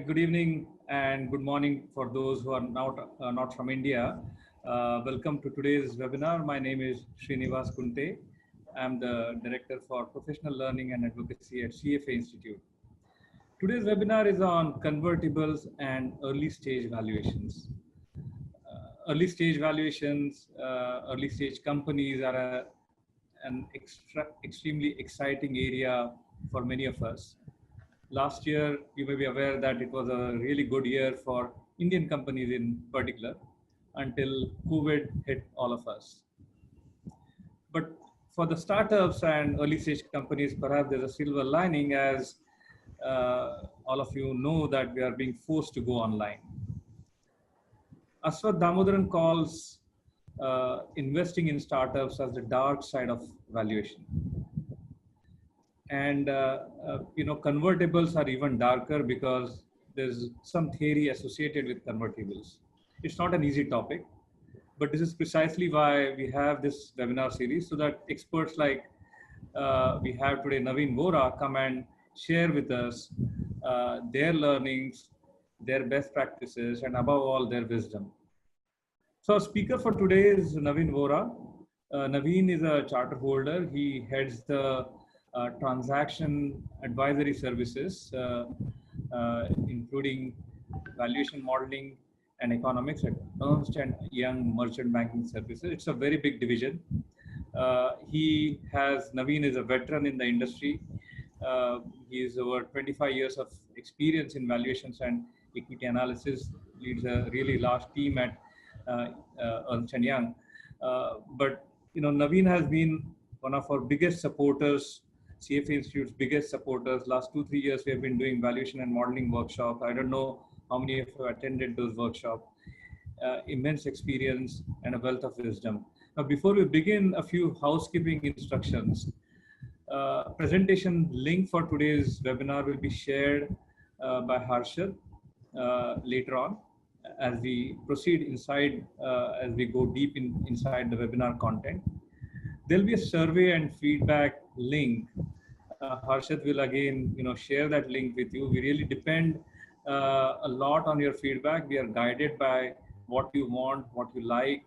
good evening and good morning for those who are not from India. Welcome to today's webinar. My name is Srinivas Kunte. I'm the Director for Professional Learning and Advocacy at CFA Institute. Today's webinar is on convertibles and early stage valuations. Early stage valuations, early stage companies are an extremely exciting area for many of us. Last year, you may be aware that it was a really good year for Indian companies in particular until COVID hit all of us. But for the startups and early stage companies, perhaps there's a silver lining as all of you know that we are being forced to go online. Aswath Damodaran calls investing in startups as the dark side of valuation. And convertibles are even darker because there's some theory associated with convertibles. It's not an easy topic, but this is precisely why we have this webinar series, so that experts like we have today, Navin Vohra, come and share with us their learnings, their best practices, and above all, their wisdom. So our speaker for today is Navin Vohra. Navin is a charter holder. He heads the transaction advisory services, including valuation modeling and economics at Ernst Young Merchant Banking Services. It's a very big division. Navin is a veteran in the industry. He has over 25 years of experience in valuations and equity analysis, leads a really large team at Ernst Young. But Navin has been one of our biggest supporters, CFA Institute's biggest supporters. Last 2-3 years, we have been doing valuation and modeling workshops. I don't know how many of you attended those workshops. Immense experience and a wealth of wisdom. Now, before we begin, a few housekeeping instructions. Presentation link for today's webinar will be shared by Harshad later on as we proceed inside, as we go deep inside the webinar content. There'll be a survey and feedback link. Harshad will again, share that link with you. We really depend a lot on your feedback. We are guided by what you want, what you like,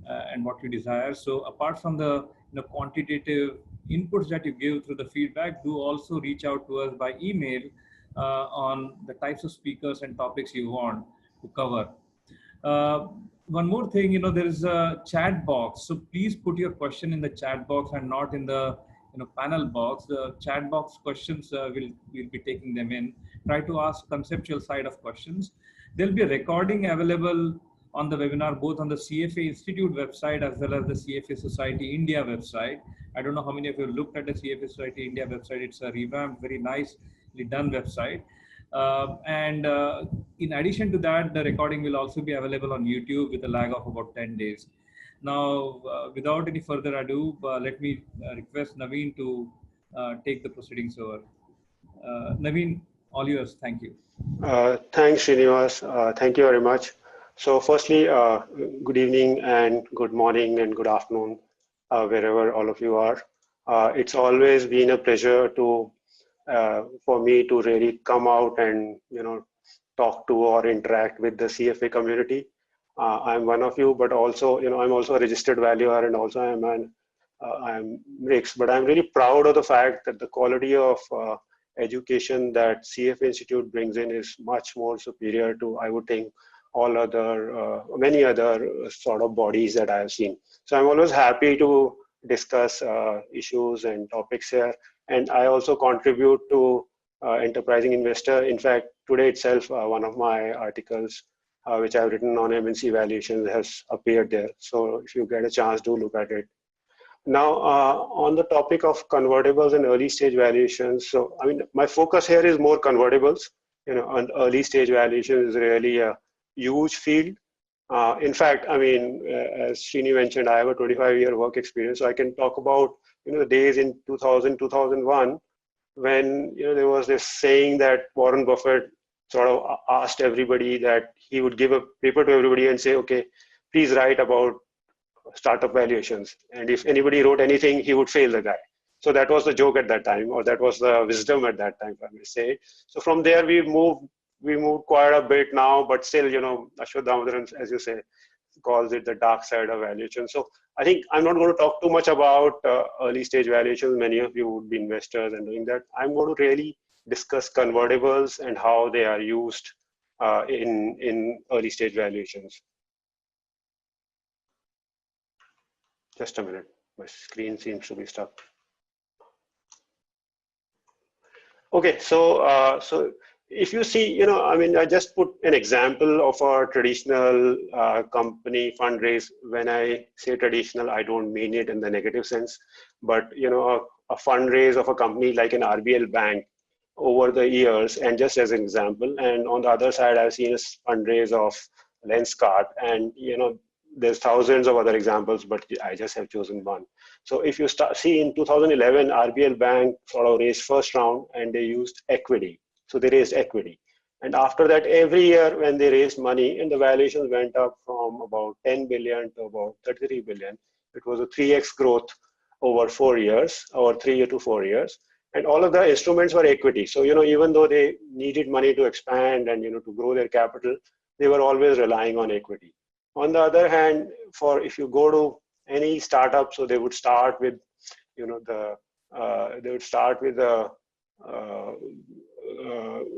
and what you desire. So apart from the quantitative inputs that you give through the feedback, do also reach out to us by email on the types of speakers and topics you want to cover. One more thing, there is a chat box. So please put your question in the chat box and not in the panel box. The chat box questions, we'll be taking them in. Try to ask conceptual side of questions. There'll be a recording available on the webinar, both on the CFA Institute website as well as the CFA Society India website. I don't know how many of you looked at the CFA Society India website. It's a revamped, very nicely done website. In addition to that, the recording will also be available on YouTube with a lag of about 10 days. Now, without any further ado, let me request Navin to take the proceedings over. Navin, all yours. Thank you. Thanks, Srinivas. Thank you very much. So firstly, good evening and good morning and good afternoon, wherever all of you are. It's always been a pleasure for me to really come out and talk to or interact with the CFA community. I'm one of you, but also I'm also a registered valuer, and also I'm RICS. But I'm really proud of the fact that the quality of education that CFA Institute brings in is much more superior to, I would think, many other sort of bodies that I have seen. So I'm always happy to discuss issues and topics here. And I also contribute to Enterprising Investor. In fact, today itself, one of my articles, which I've written on MNC valuations, has appeared there. So if you get a chance, do look at it. Now, on the topic of convertibles and early stage valuations, so I mean, my focus here is more convertibles. And early stage valuation is really a huge field. In fact, I mean, as Srini mentioned, I have a 25-year work experience, so I can talk about the days in 2000, 2001, when there was this saying that Warren Buffett sort of asked everybody that he would give a paper to everybody and say, okay, please write about startup valuations. And if anybody wrote anything, he would fail the guy. So that was the joke at that time, or that was the wisdom at that time, if I may say. So from there, we moved we moved quite a bit now, but still, Ashwath Damodaran, as you say, calls it the dark side of valuation. So I think I'm not going to talk too much about early stage valuations. Many of you would be investors and doing that. I'm going to really discuss convertibles and how they are used in early stage valuations. Just a minute, my screen seems to be stuck. Okay, so if you see, I mean, I just put an example of a traditional company fundraise. When I say traditional, I don't mean it in the negative sense, but a fundraise of a company like an RBL bank over the years, and just as an example. And on the other side, I've seen a fundraise of Lenskart, and there's thousands of other examples, but I just have chosen one. So if you see in 2011, RBL Bank sort of raised first round and they used equity. So they raised equity. And after that, every year when they raised money and the valuations went up from about 10 billion to about 33 billion, it was a 3x growth over 4 years, or 3 to 4 years. And all of the instruments were equity. So, even though they needed money to expand and, to grow their capital, they were always relying on equity. On the other hand, if you go to any startup, so they would start with, they would start with a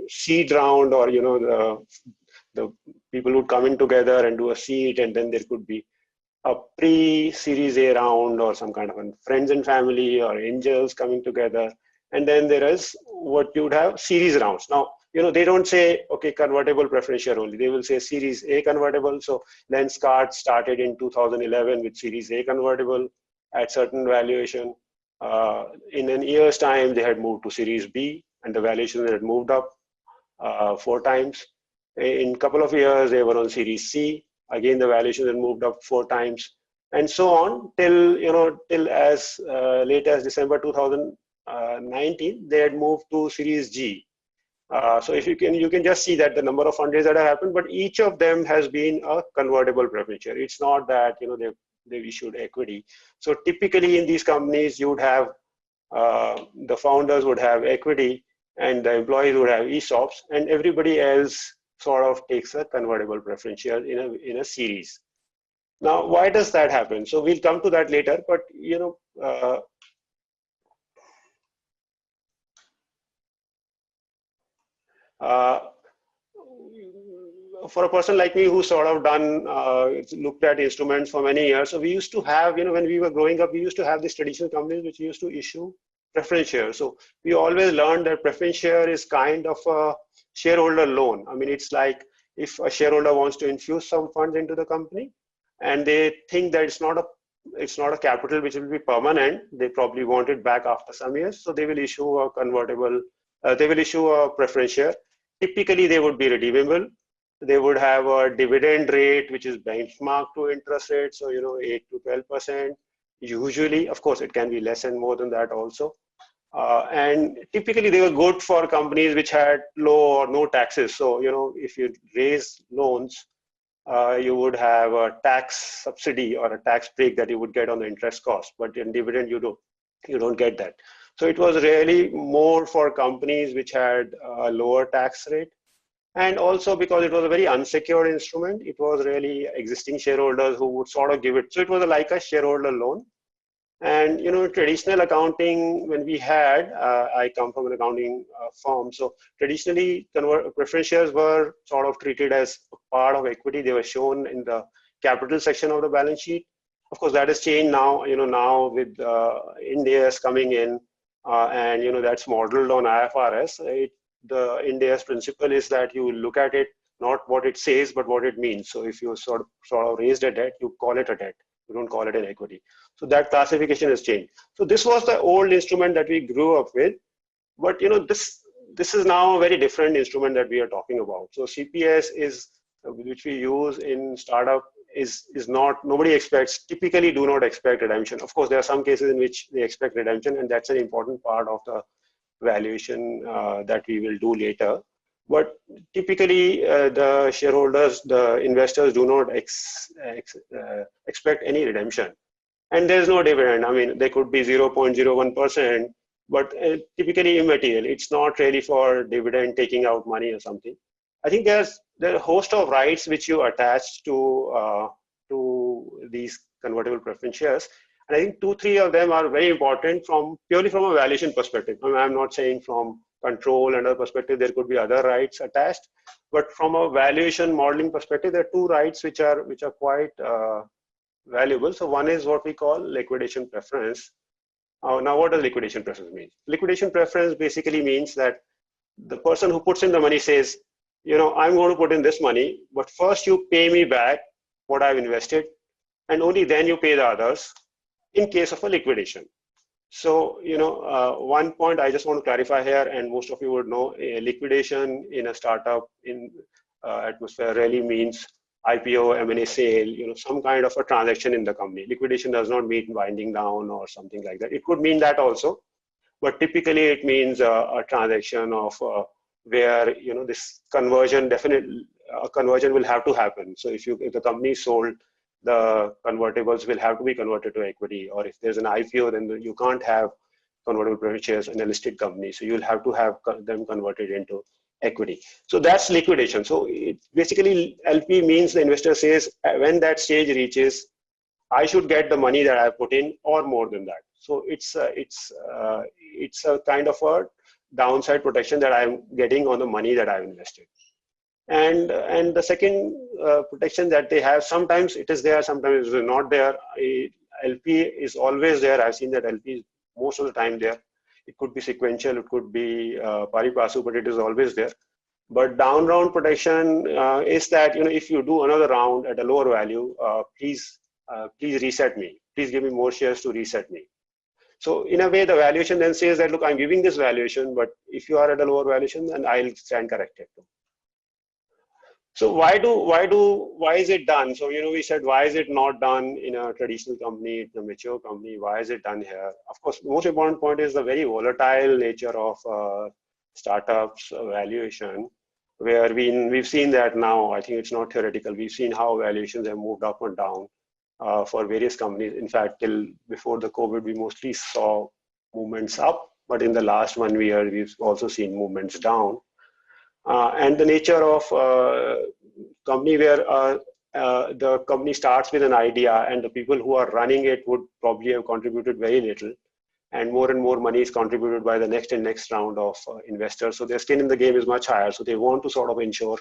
seed round, or the people would come in together and do a seed, and then there could be a pre-series A round or some kind of a friends and family or angels coming together, and then there is what you would have series rounds. Now, they don't say, okay, convertible preference share only. They will say Series A convertible. So Lenskart started in 2011 with Series A convertible at certain valuation. In an year's time, they had moved to Series B, and the valuation had moved up 4 times. In a couple of years, they were on Series C. Again, the valuation had moved up 4 times, and so on till till as late as December 2019, they had moved to Series G. So if you can just see that the number of fundraisers that have happened, but each of them has been a convertible preference share. It's not that they've issued equity. So typically in these companies, you would have the founders would have equity, and the employees would have ESOPs, and everybody else sort of takes a convertible preference share in a series. Now, why does that happen? So we'll come to that later, but for a person like me who sort of looked at instruments for many years, so we used to have, when we were growing up, we used to have these traditional companies which used to issue preference shares. So we always learned that preference share is kind of a shareholder loan. I mean, it's like if a shareholder wants to infuse some funds into the company, and they think that it's not a capital which will be permanent, they probably want it back after some years, so they will issue a convertible, they will issue a preference share. Typically, they would be redeemable. They would have a dividend rate which is benchmarked to interest rate, so 8 to 12%. Usually, of course, it can be less and more than that also. And typically, they were good for companies which had low or no taxes. So if you raise loans, you would have a tax subsidy or a tax break that you would get on the interest cost, but in dividend you don't get that. So it was really more for companies which had a lower tax rate. And also because it was a very unsecured instrument, it was really existing shareholders who would sort of give it. So it was like a shareholder loan. And traditional accounting, when we had, I come from an accounting firm, so traditionally preference shares were sort of treated as a part of equity. They were shown in the capital section of the balance sheet. Of course, that has changed now. Now with Ind AS coming in, and that's modeled on IFRS. The Ind AS principle is that you look at it not what it says, but what it means. So if you sort of raised a debt, you call it a debt. You don't call it an equity. So that classification has changed. So this was the old instrument that we grew up with, but this is now a very different instrument that we are talking about. So CPS is, which we use in startup, is not, nobody expects, typically do not expect redemption. Of course, there are some cases in which they expect redemption, and that's an important part of the valuation that we will do later. But typically, the shareholders, the investors do not expect any redemption. And there's no dividend. I mean, there could be 0.01%, but typically immaterial. It's not really for dividend taking out money or something. I think there are a host of rights which you attach to these convertible preference shares. And I think 2-3 of them are very important purely from a valuation perspective. I mean, I'm not saying from control and other perspective, there could be other rights attached, but from a valuation modeling perspective, there are 2 rights which are quite valuable. So one is what we call liquidation preference. Now, what does liquidation preference mean? Liquidation preference basically means that the person who puts in the money says, I'm going to put in this money, but first you pay me back what I've invested, and only then you pay the others in case of a liquidation. So, one point I just want to clarify here, and most of you would know, a liquidation in a startup in atmosphere really means IPO, M&A sale, some kind of a transaction in the company. Liquidation does not mean winding down or something like that. It could mean that also, but typically it means a transaction of where, this conversion, definitely a conversion will have to happen. So if the company is sold, the convertibles will have to be converted to equity, or if there's an IPO, then you can't have convertible preference shares in a listed company. So you'll have to have them converted into equity. So that's liquidation. So basically LP means the investor says when that stage reaches, I should get the money that I put in or more than that. So it's a kind of a downside protection that I'm getting on the money that I've invested. And the second protection that they have, sometimes it is there, sometimes it is not there. LP is always there. I've seen that LP is most of the time there. It could be sequential, it could be pari passu, but it is always there. But down round protection is that, if you do another round at a lower value, please reset me. Please give me more shares to reset me. So in a way, the valuation then says that, look, I'm giving this valuation, but if you are at a lower valuation, then I'll stand corrected. So why is it done? So, we said, why is it not done in a traditional company, in a mature company? Why is it done here? Of course, the most important point is the very volatile nature of startups valuation, where we've seen that now. I think it's not theoretical. We've seen how valuations have moved up and down for various companies. In fact, till before the COVID, we mostly saw movements up, but in the last 1 year, we've also seen movements down. And the nature of company where the company starts with an idea and the people who are running it would probably have contributed very little, and more money is contributed by the next and next round of investors. So their skin in the game is much higher. So they want to sort of ensure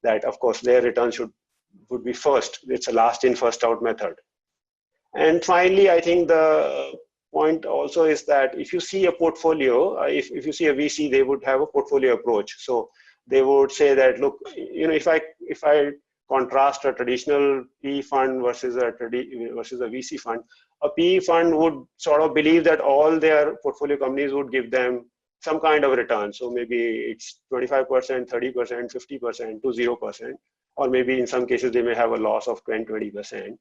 that, of course, their return would be first. It's a last in, first out method. And finally, I think the point also is that if you see a portfolio, if you see a VC, they would have a portfolio approach. So they would say that, look, if I contrast a traditional PE fund versus a VC fund, a PE fund would sort of believe that all their portfolio companies would give them some kind of return. So maybe it's 25%, 30%, 50% to 0%, or maybe in some cases they may have a loss of 10, 20%.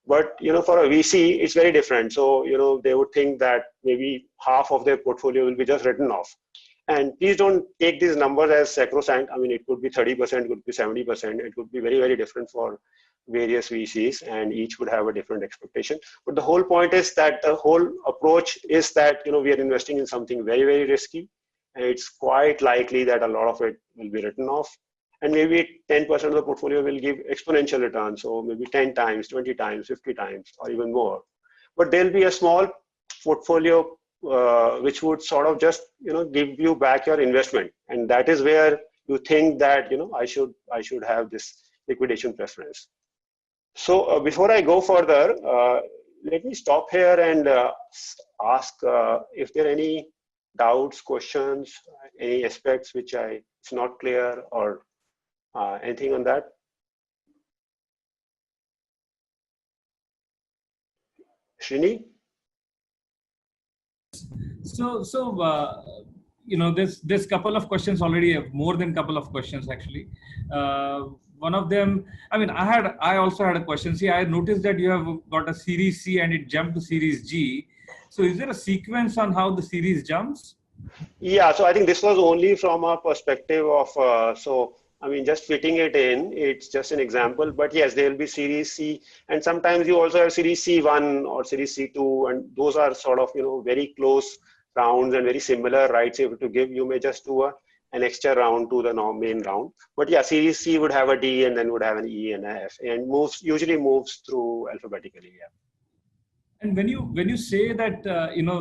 But for a VC, it's very different. So they would think that maybe half of their portfolio will be just written off. And please don't take these numbers as sacrosanct. I mean, it could be 30%, it could be 70%. It could be very, very different for various VCs, and each would have a different expectation. But the whole point is that the whole approach is that, we are investing in something very, very risky. And it's quite likely that a lot of it will be written off. And maybe 10% of the portfolio will give exponential returns. So maybe 10 times, 20 times, 50 times, or even more. But there'll be a small portfolio which would sort of just give you back your investment, and that is where you think that I should have this liquidation preference. So before I go further, let me stop here and ask if there are any doubts, questions, any aspects which it's not clear, or anything on that. Srini? So there's couple of questions already, more than couple of questions actually. One of them, I mean, I also had a question. See, I noticed that you have got a Series C and it jumped to Series G. So is there a sequence on how the series jumps? Yeah, so I think this was only from a perspective of, I mean, just fitting it in, it's just an example, but yes, there will be Series C, and sometimes you also have Series C1 or Series C2, and those are sort of, very close rounds and very similar rights able to give. You may just do a an extra round to the main round. But yeah, Series C would have a D and then would have an E and a F, and usually moves through alphabetically. Yeah. And when you say that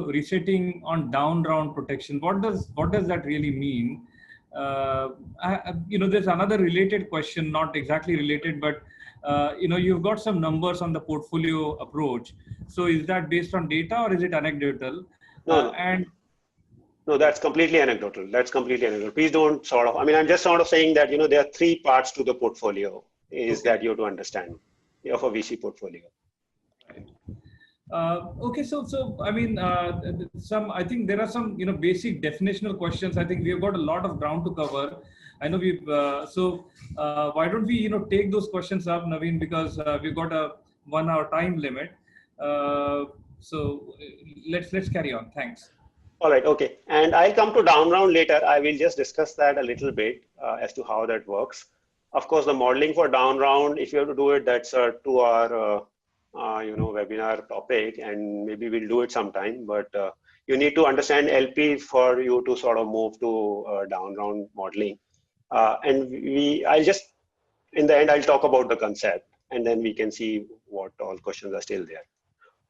resetting on down round protection, what does that really mean? There's another related question, not exactly related, but you've got some numbers on the portfolio approach. So is that based on data or is it anecdotal? No. And no, that's completely anecdotal. That's completely anecdotal. Please don't sort of. I mean, I'm just sort of saying that there are three parts to the portfolio. Is okay. that you have to understand of a VC portfolio. Right. Okay, so I mean, I think there are some basic definitional questions. I think we have got a lot of ground to cover. I know why don't we take those questions up, Navin, because we've got a 1 hour time limit. So let's carry on. Thanks. All right, okay. And I'll come to down round later. I will just discuss that a little bit as to how that works. Of course, the modeling for down round, if you have to do it, that's a 2-hour webinar topic, and maybe we'll do it sometime. But you need to understand LP for you to sort of move to down round modeling. I'll just, in the end, I'll talk about the concept, and then we can see what all questions are still there.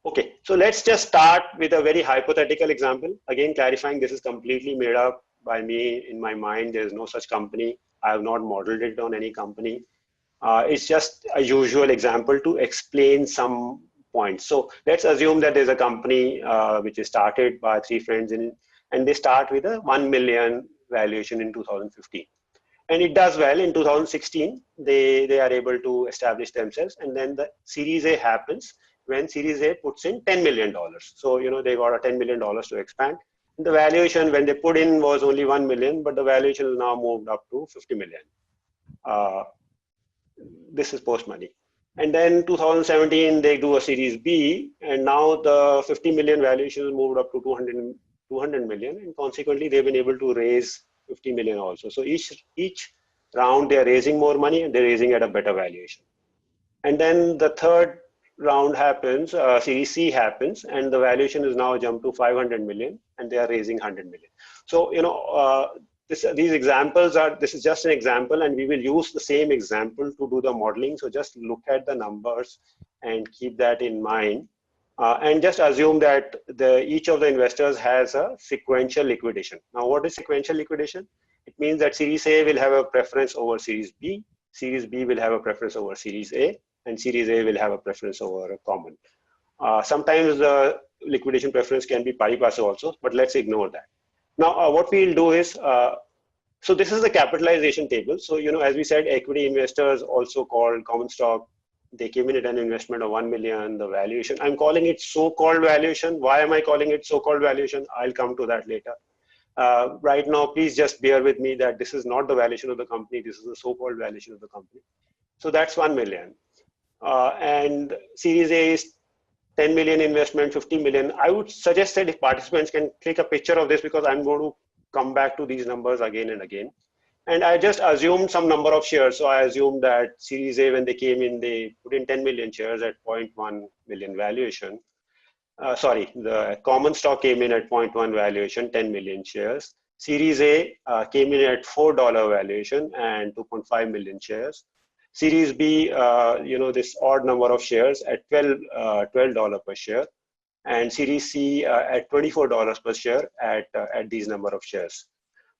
Okay, so let's just start with a very hypothetical example. Again, clarifying this is completely made up by me in my mind. There's no such company. I have not modeled it on any company. It's just a usual example to explain some points. So let's assume that there's a company which is started by 3 friends and they start with a 1 million valuation in 2015. And it does well. In 2016, they are able to establish themselves, and then the Series A happens when Series A puts in $10 million. So, they got a $10 million to expand. And the valuation when they put in was only 1 million, but the valuation is now moved up to 50 million. This is post money. And then 2017, they do a Series B, and now the 50 million valuation is moved up to 200 million, and consequently, they've been able to raise 50 million also. So each round, they're raising more money, and they're raising at a better valuation. And then the third round happens, Series C happens, and the valuation is now jumped to 500 million, and they are raising 100 million. So, these examples this is just an example, and we will use the same example to do the modeling. So just look at the numbers and keep that in mind. And just assume that each of the investors has a sequential liquidation. Now, what is sequential liquidation? It means that Series A will have a preference over Series B, Series B will have a preference over Series A, and Series A will have a preference over a common. Sometimes the liquidation preference can be pari passu also, but let's ignore that. Now, what we'll do is, so this is the capitalization table. So, as we said, equity investors, also called common stock, they came in at an investment of 1 million. The valuation, I'm calling it so-called valuation. Why am I calling it so-called valuation? I'll come to that later. Right now, please just bear with me that this is not the valuation of the company. This is the so-called valuation of the company. So that's 1 million. And Series A is 10 million investment, 50 million. I would suggest that if participants can click a picture of this, because I'm going to come back to these numbers again and again. And I just assumed some number of shares. So I assumed that Series A, when they came in, they put in 10 million shares at 0.1 million valuation. The common stock came in at 0.1 valuation, 10 million shares. Series A came in at $4 valuation and 2.5 million shares. Series B, this odd number of shares at $12 per share, and Series C at $24 per share at these number of shares.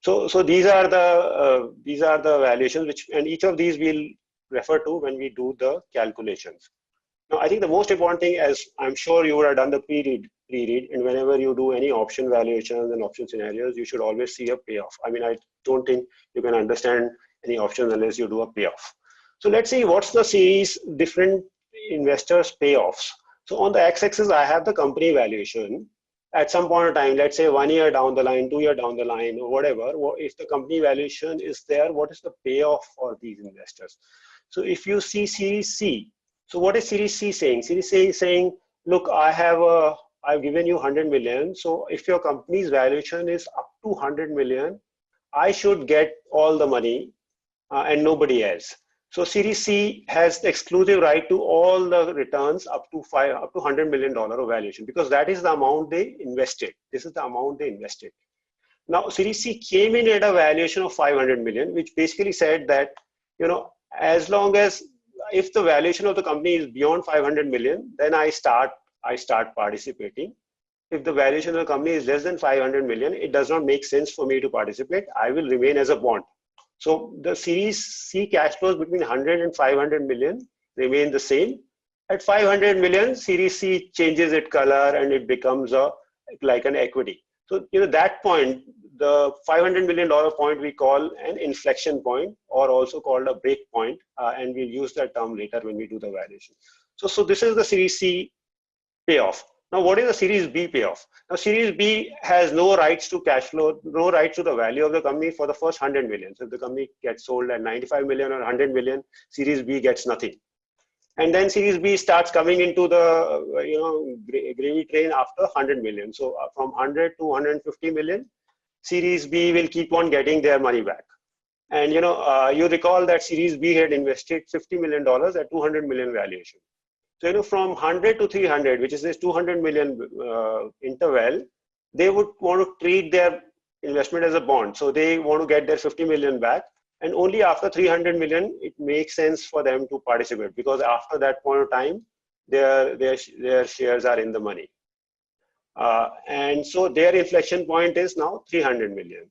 So these are the valuations and each of these we'll refer to when we do the calculations. Now, I think the most important thing, as I'm sure you would have done the pre-read, and whenever you do any option valuations and option scenarios, you should always see a payoff. I mean, I don't think you can understand any options unless you do a payoff. So let's see what's the series different investors payoffs. So on the x-axis, I have the company valuation. At some point in time, let's say 1 year down the line, 2 years down the line, or whatever, if the company valuation is there, what is the payoff for these investors? So if you see Series C, so what is Series C saying? Series C is saying, look, I've given you 100 million. So if your company's valuation is up to 100 million, I should get all the money and nobody else. So Series C has the exclusive right to all the returns up to $100 million of valuation, because that is the amount they invested. This is the amount they invested. Now, Series C came in at a valuation of 500 million, which basically said that, as long as if the valuation of the company is beyond 500 million, then I start participating. If the valuation of the company is less than 500 million, it does not make sense for me to participate. I will remain as a bond. So the Series C cash flows between 100 and 500 million remain the same. At 500 million, Series C changes its color and it becomes like an equity. So that point, the $500 million point, we call an inflection point, or also called a break point, and we'll use that term later when we do the valuation. So this is the Series C payoff. Now, what is the Series B payoff? Now, Series B has no rights to cash flow, no rights to the value of the company for the first 100 million. So if the company gets sold at 95 million or 100 million, Series B gets nothing. And then Series B starts coming into the gravy train after 100 million. So from 100 to 150 million, Series B will keep on getting their money back. And you recall that Series B had invested $50 million at 200 million valuation. So from 100 to 300, which is this 200 million interval, they would want to treat their investment as a bond. So they want to get their 50 million back. And only after 300 million, it makes sense for them to participate, because after that point of time, their shares are in the money. And so their inflection point is now 300 million.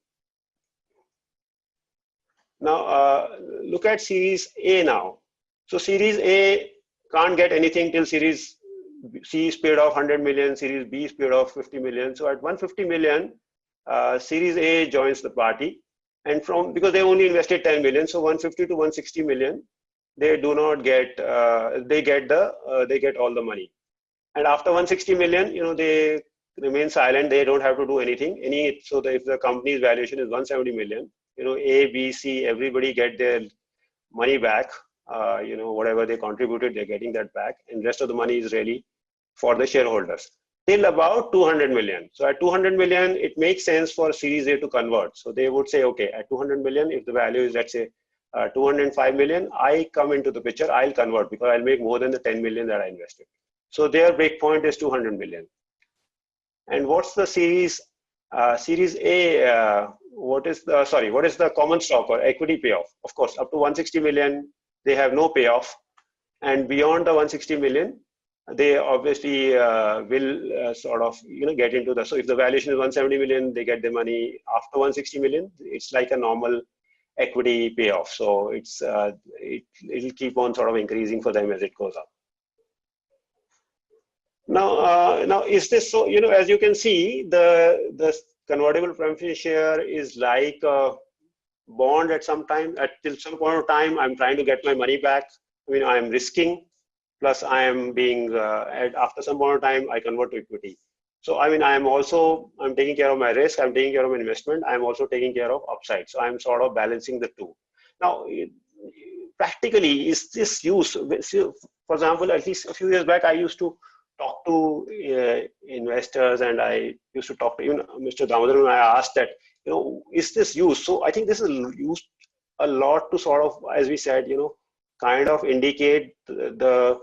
Now, look at Series A now. So Series A can't get anything till Series C is paid off 100 million, Series B is paid off 50 million. So at 150 million, Series A joins the party. And because they only invested 10 million, so 150 to 160 million, they do not get, they get all the money. And after 160 million, they remain silent. They don't have to do anything. So if the company's valuation is 170 million, A, B, C, everybody get their money back. Whatever they contributed, they're getting that back. And rest of the money is really for the shareholders. Till about 200 million. So at 200 million, it makes sense for Series A to convert. So they would say, okay, at 200 million, if the value is, let's say, 205 million, I come into the picture, I'll convert because I'll make more than the 10 million that I invested. So their breakpoint is 200 million. And what's the Series A? What is the common stock or equity payoff? Of course, up to 160 million, they have no payoff. And beyond the 160 million, they obviously will sort of get into the, so if the valuation is 170 million, they get the money. After 160 million, it's like a normal equity payoff. So it'll keep on sort of increasing for them as it goes up. Now is this so? As you can see, the convertible preference share is like a bond at some time. Till some point of time, I'm trying to get my money back. I'm risking. Plus I am being, after some point of time, I convert to equity. So, I'm taking care of my risk, I'm taking care of my investment, I'm also taking care of upside. So I'm sort of balancing the two. Now, practically, is this used? For example, at least a few years back, I used to talk to investors, and I used to talk to Mr. Damodaran, and I asked that, is this used? So I think this is used a lot to sort of, as we said, kind of indicate the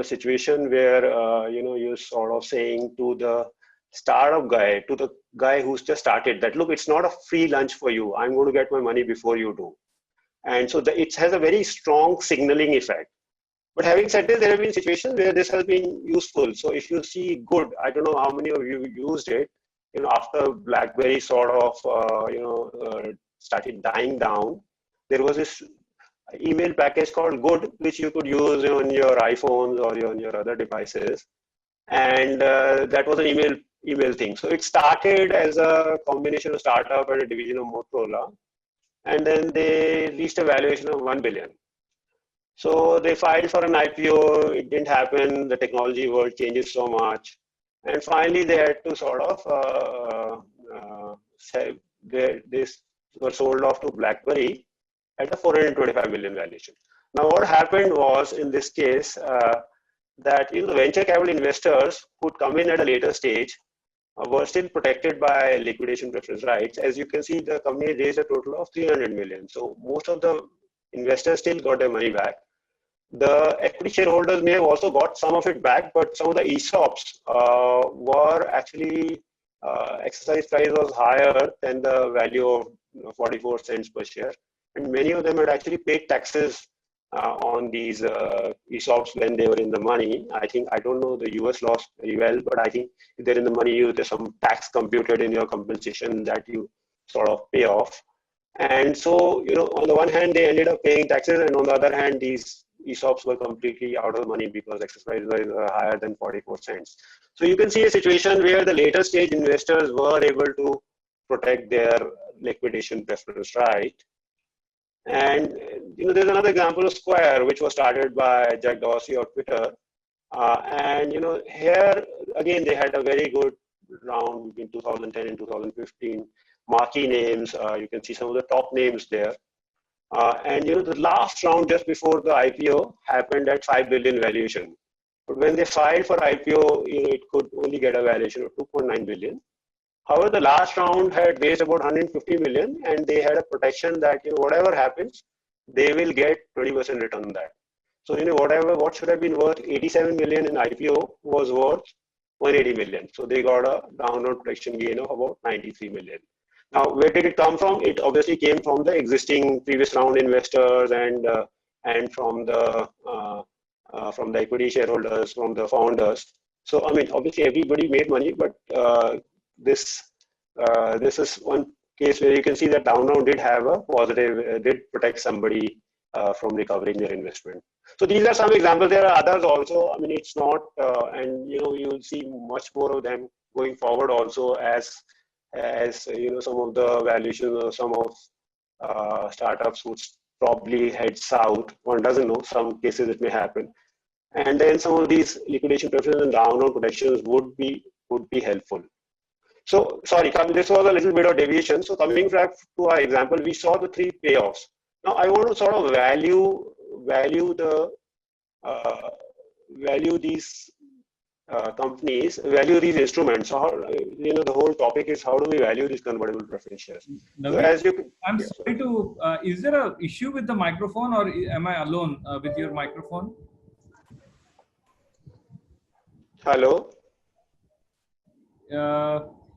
situation where you're sort of saying to the startup guy, to the guy who's just started, that look, it's not a free lunch for you. I'm going to get my money before you do. And so it has a very strong signaling effect. But having said this, there have been situations where this has been useful. So if you see Good, I don't know how many of you used it. After BlackBerry sort of started dying down, there was this email package called Good, which you could use on your iPhones or on your other devices, and that was an email thing. So it started as a combination of startup and a division of Motorola, and then they reached a valuation of 1 billion. So they filed for an IPO. It didn't happen. The technology world changes so much, and finally they had to sort of say they were sold off to BlackBerry at a 425 million valuation. Now, what happened was, in this case, that the venture capital investors who'd come in at a later stage were still protected by liquidation preference rights. As you can see, the company raised a total of 300 million. So most of the investors still got their money back. The equity shareholders may have also got some of it back, but some of the ESOPs were actually exercise price was higher than the value of 44 cents per share. And many of them had actually paid taxes on these ESOPs when they were in the money. I don't know the US laws very well, but I think if they're in the money, there's some tax computed in your compensation that you sort of pay off. And so, on the one hand, they ended up paying taxes, and on the other hand, these ESOPs were completely out of the money because exercise prices were higher than 44 cents. So you can see a situation where the later stage investors were able to protect their liquidation preference right. And there's another example of Square, which was started by Jack Dorsey of Twitter. And here again they had a very good round between 2010 and 2015. Marquee names, you can see some of the top names there. And the last round just before the IPO happened at 5 billion valuation. But when they filed for IPO, it could only get a valuation of 2.9 billion. However, the last round had raised about 150 million, and they had a protection that whatever happens, they will get 20% return on that. So what should have been worth 87 million in IPO was worth 180 million. So they got a downward protection gain of about 93 million. Now, where did it come from? It obviously came from the existing previous round investors and from the equity shareholders, from the founders. So I mean, obviously everybody made money, but this is one case where you can see that down round did have a positive, did protect somebody from recovering their investment. So these are some examples. There are others also. I mean, it's not, and you'll see much more of them going forward also as some of the valuations or some of startups would probably head south. One doesn't know. Some cases it may happen, and then some of these liquidation preferences and down round protections would be helpful. So sorry, this was a little bit of deviation. So coming back to our example, we saw the 3 payoffs. Now I want to sort of value these companies, value these instruments. So how, the whole topic is how do we value these convertible preference shares? Navin, so I'm sorry to. Is there an issue with the microphone, or am I alone with your microphone? Hello.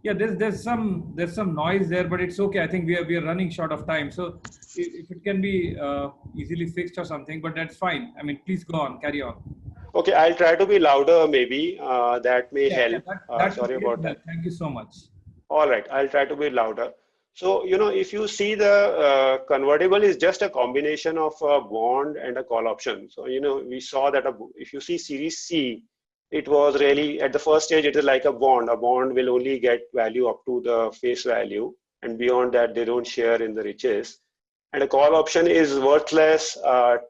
Yeah, there's some noise there, but it's okay. I think we are running short of time, so if it can be easily fixed or something, but that's fine. I mean, please go on, carry on. Okay, I'll try to be louder. Maybe that may help. Sorry about that. Thank you so much. All right, I'll try to be louder. So if you see the convertible is just a combination of a bond and a call option. So we saw that if you see Series C, it was really at the first stage, it is like a bond. A bond will only get value up to the face value, and beyond that, they don't share in the riches. And a call option is worthless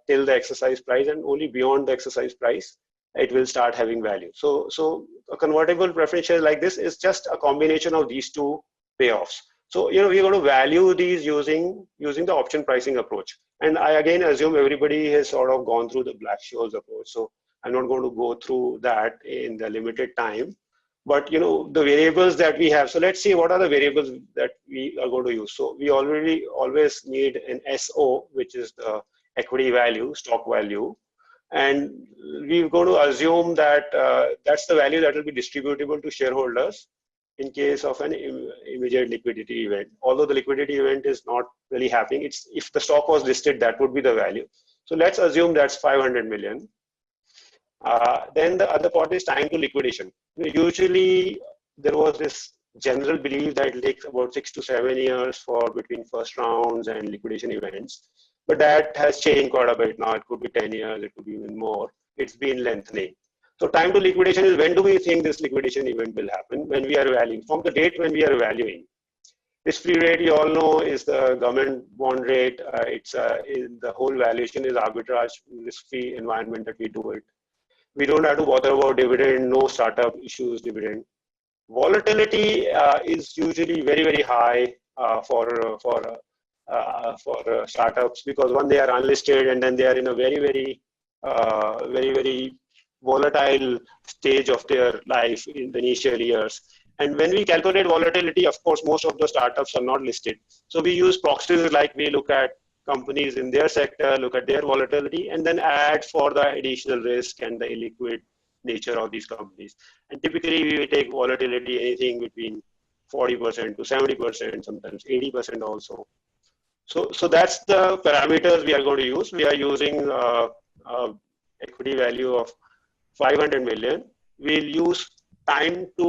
till the exercise price, and only beyond the exercise price, it will start having value. So a convertible preference share like this is just a combination of these 2 payoffs. So we're going to value these using the option pricing approach. And I again assume everybody has sort of gone through the Black-Scholes approach. So I'm not going to go through that in the limited time, but the variables that we have. So let's see what are the variables that we are going to use. So we always need an SO, which is the equity value, stock value, and we're going to assume that that's the value that will be distributable to shareholders in case of an immediate liquidity event. Although the liquidity event is not really happening, it's if the stock was listed, that would be the value. So let's assume that's 500 million. Then the other part is time to liquidation. Usually there was this general belief that it takes about 6 to 7 years for between first rounds and liquidation events, but that has changed quite a bit now. It could be 10 years, it could be even more. It's been lengthening. So time to liquidation is when do we think this liquidation event will happen? When we are valuing, from the date when we are valuing. Risk-free rate, you all know, is the government bond rate. The whole valuation is arbitrage, risk-free environment that we do it. We don't have to bother about dividend, no startup issues dividend. Volatility is usually very, very high for startups because one, they are unlisted, and then they are in a very, very, very volatile stage of their life in the initial years. And when we calculate volatility, of course, most of the startups are not listed. So we use proxies, like we look at companies in their sector, look at their volatility, and then add for the additional risk and the illiquid nature of these companies. And typically we take volatility anything between 40% to 70%, sometimes 80% also. So that's the parameters we are going to use. We are using equity value of 500 million. We'll use time to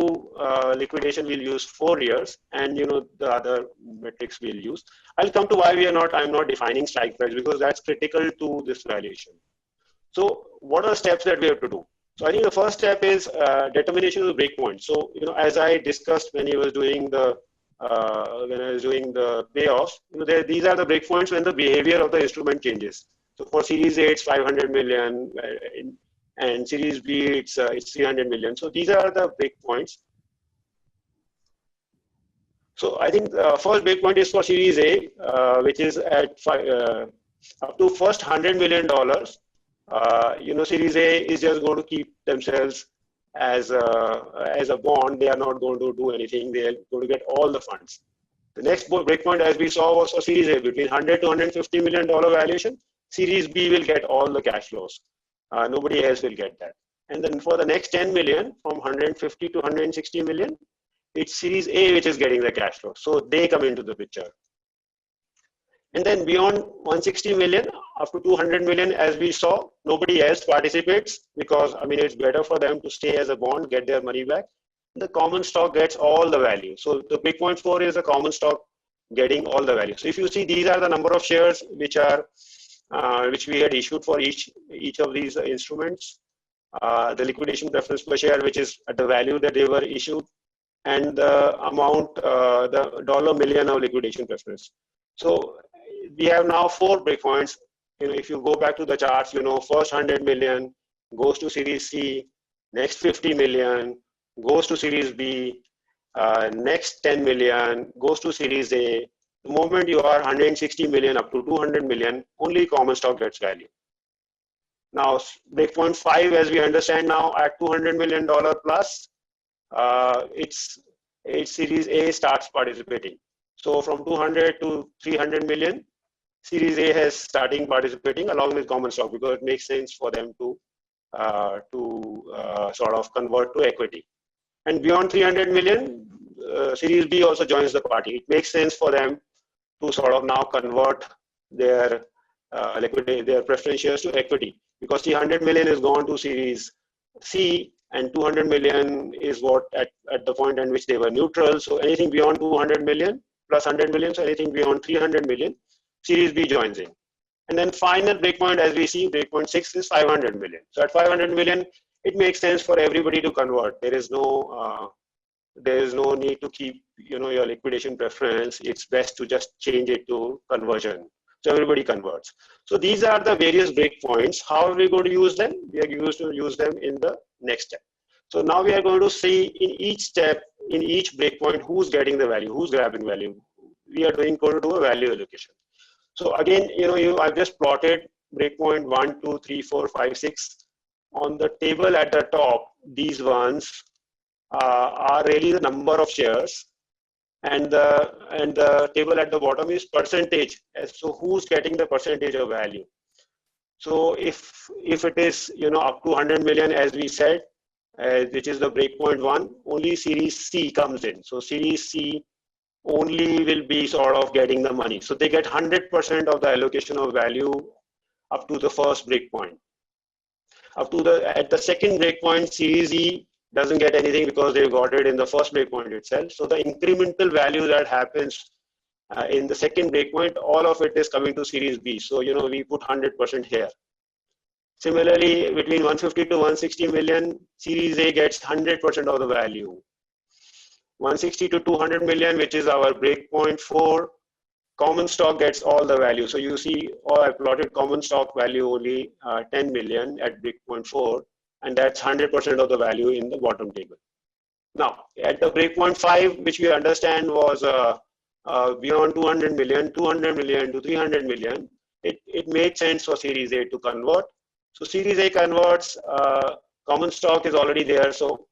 liquidation. We'll use 4 years, and the other metrics we'll use. I'll come to why I'm not defining strike price, because that's critical to this valuation. So what are the steps that we have to do? So I think the first step is determination of the breakpoint. So as I discussed when I was doing the payoffs, these are the breakpoints when the behavior of the instrument changes. So for Series A, it's 500 million, and Series B, it's 300 million. So these are the breakpoints. So I think the first breakpoint is for Series A, which is at up to first $100 million. Series A is just going to keep themselves as a bond. They are not going to do anything. They are going to get all the funds. The next breakpoint, as we saw, was for Series A, between $100 to $150 million valuation. Series B will get all the cash flows. Nobody else will get that. And then for the next 10 million, from 150 to 160 million, it's Series A which is getting the cash flow. So they come into the picture. And then beyond 160 million, up to 200 million, as we saw, nobody else participates, because it's better for them to stay as a bond, get their money back. The common stock gets all the value. So the big point 4 is the common stock getting all the value. So if you see, these are the number of shares which we had issued for each of these instruments. The liquidation preference per share, which is at the value that they were issued, and the amount, the dollar million of liquidation preference. So we have now 4 breakpoints. If you go back to the charts, first 100 million goes to Series C, next 50 million goes to Series B, next 10 million goes to Series A. The moment you are 160 million up to 200 million, only common stock gets value. Now, breakpoint 5, as we understand now, at $200 million plus, it's Series A starts participating. So from 200 to 300 million, Series A has starting participating along with common stock, because it makes sense for them to sort of convert to equity. And beyond 300 million, Series B also joins the party. It makes sense for them to sort of now convert their their preference shares to equity, because 300 million is gone to Series C, and 200 million is what at the point at which they were neutral. So anything beyond 200 million plus 100 million, so anything beyond 300 million, Series B joins in. And then final breakpoint, as we see, breakpoint 6 is 500 million. So at 500 million, it makes sense for everybody to convert. There is no need to keep your liquidation preference. It's best to just change it to conversion. So everybody converts. So these are the various breakpoints. How are we going to use them? We are going to use them in the next step. So now we are going to see in each step, in each breakpoint, who's getting the value, who's grabbing value. We are going to do a value allocation. So again, I've just plotted breakpoint 1, 2, 3, 4, 5, 6. On the table at the top, these ones are really the number of shares, and the table at the bottom is percentage. So who's getting the percentage of value? So if it is up to 100 million, as we said, which is the breakpoint 1, only Series C comes in. So Series C only will be sort of getting the money. So they get 100% of the allocation of value up to the first breakpoint. At the second breakpoint, Series E doesn't get anything because they got it in the first breakpoint itself. So the incremental value that happens in the second breakpoint, all of it is coming to Series B. So we put 100% here. Similarly, between 150 to 160 million, Series A gets 100% of the value. 160 to 200 million, which is our breakpoint 4, common stock gets all the value. So you see, I plotted common stock value only 10 million at breakpoint 4, and that's 100% of the value in the bottom table. Now, at the breakpoint 5, which we understand was beyond 200 million to 300 million, it made sense for Series A to convert. So Series A converts, common stock is already there. So,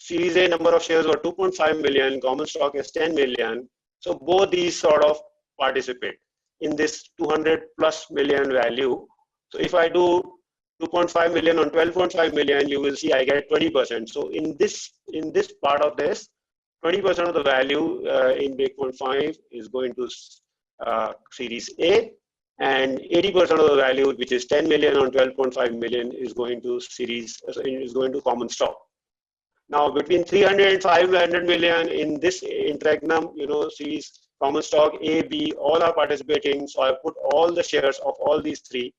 Series A number of shares were 2.5 million, common stock is 10 million. So both these sort of participate in this 200 plus million value. So if I do 2.5 million on 12.5 million, you will see I get 20%. So in this part of this, 20% of the value in breakpoint 5 is going to Series A, and 80% of the value, which is 10 million on 12.5 million, is going to common stock. Now, between 300 and 500 million in this interregnum, series common stock A, B, all are participating. So I put all the shares of all these three,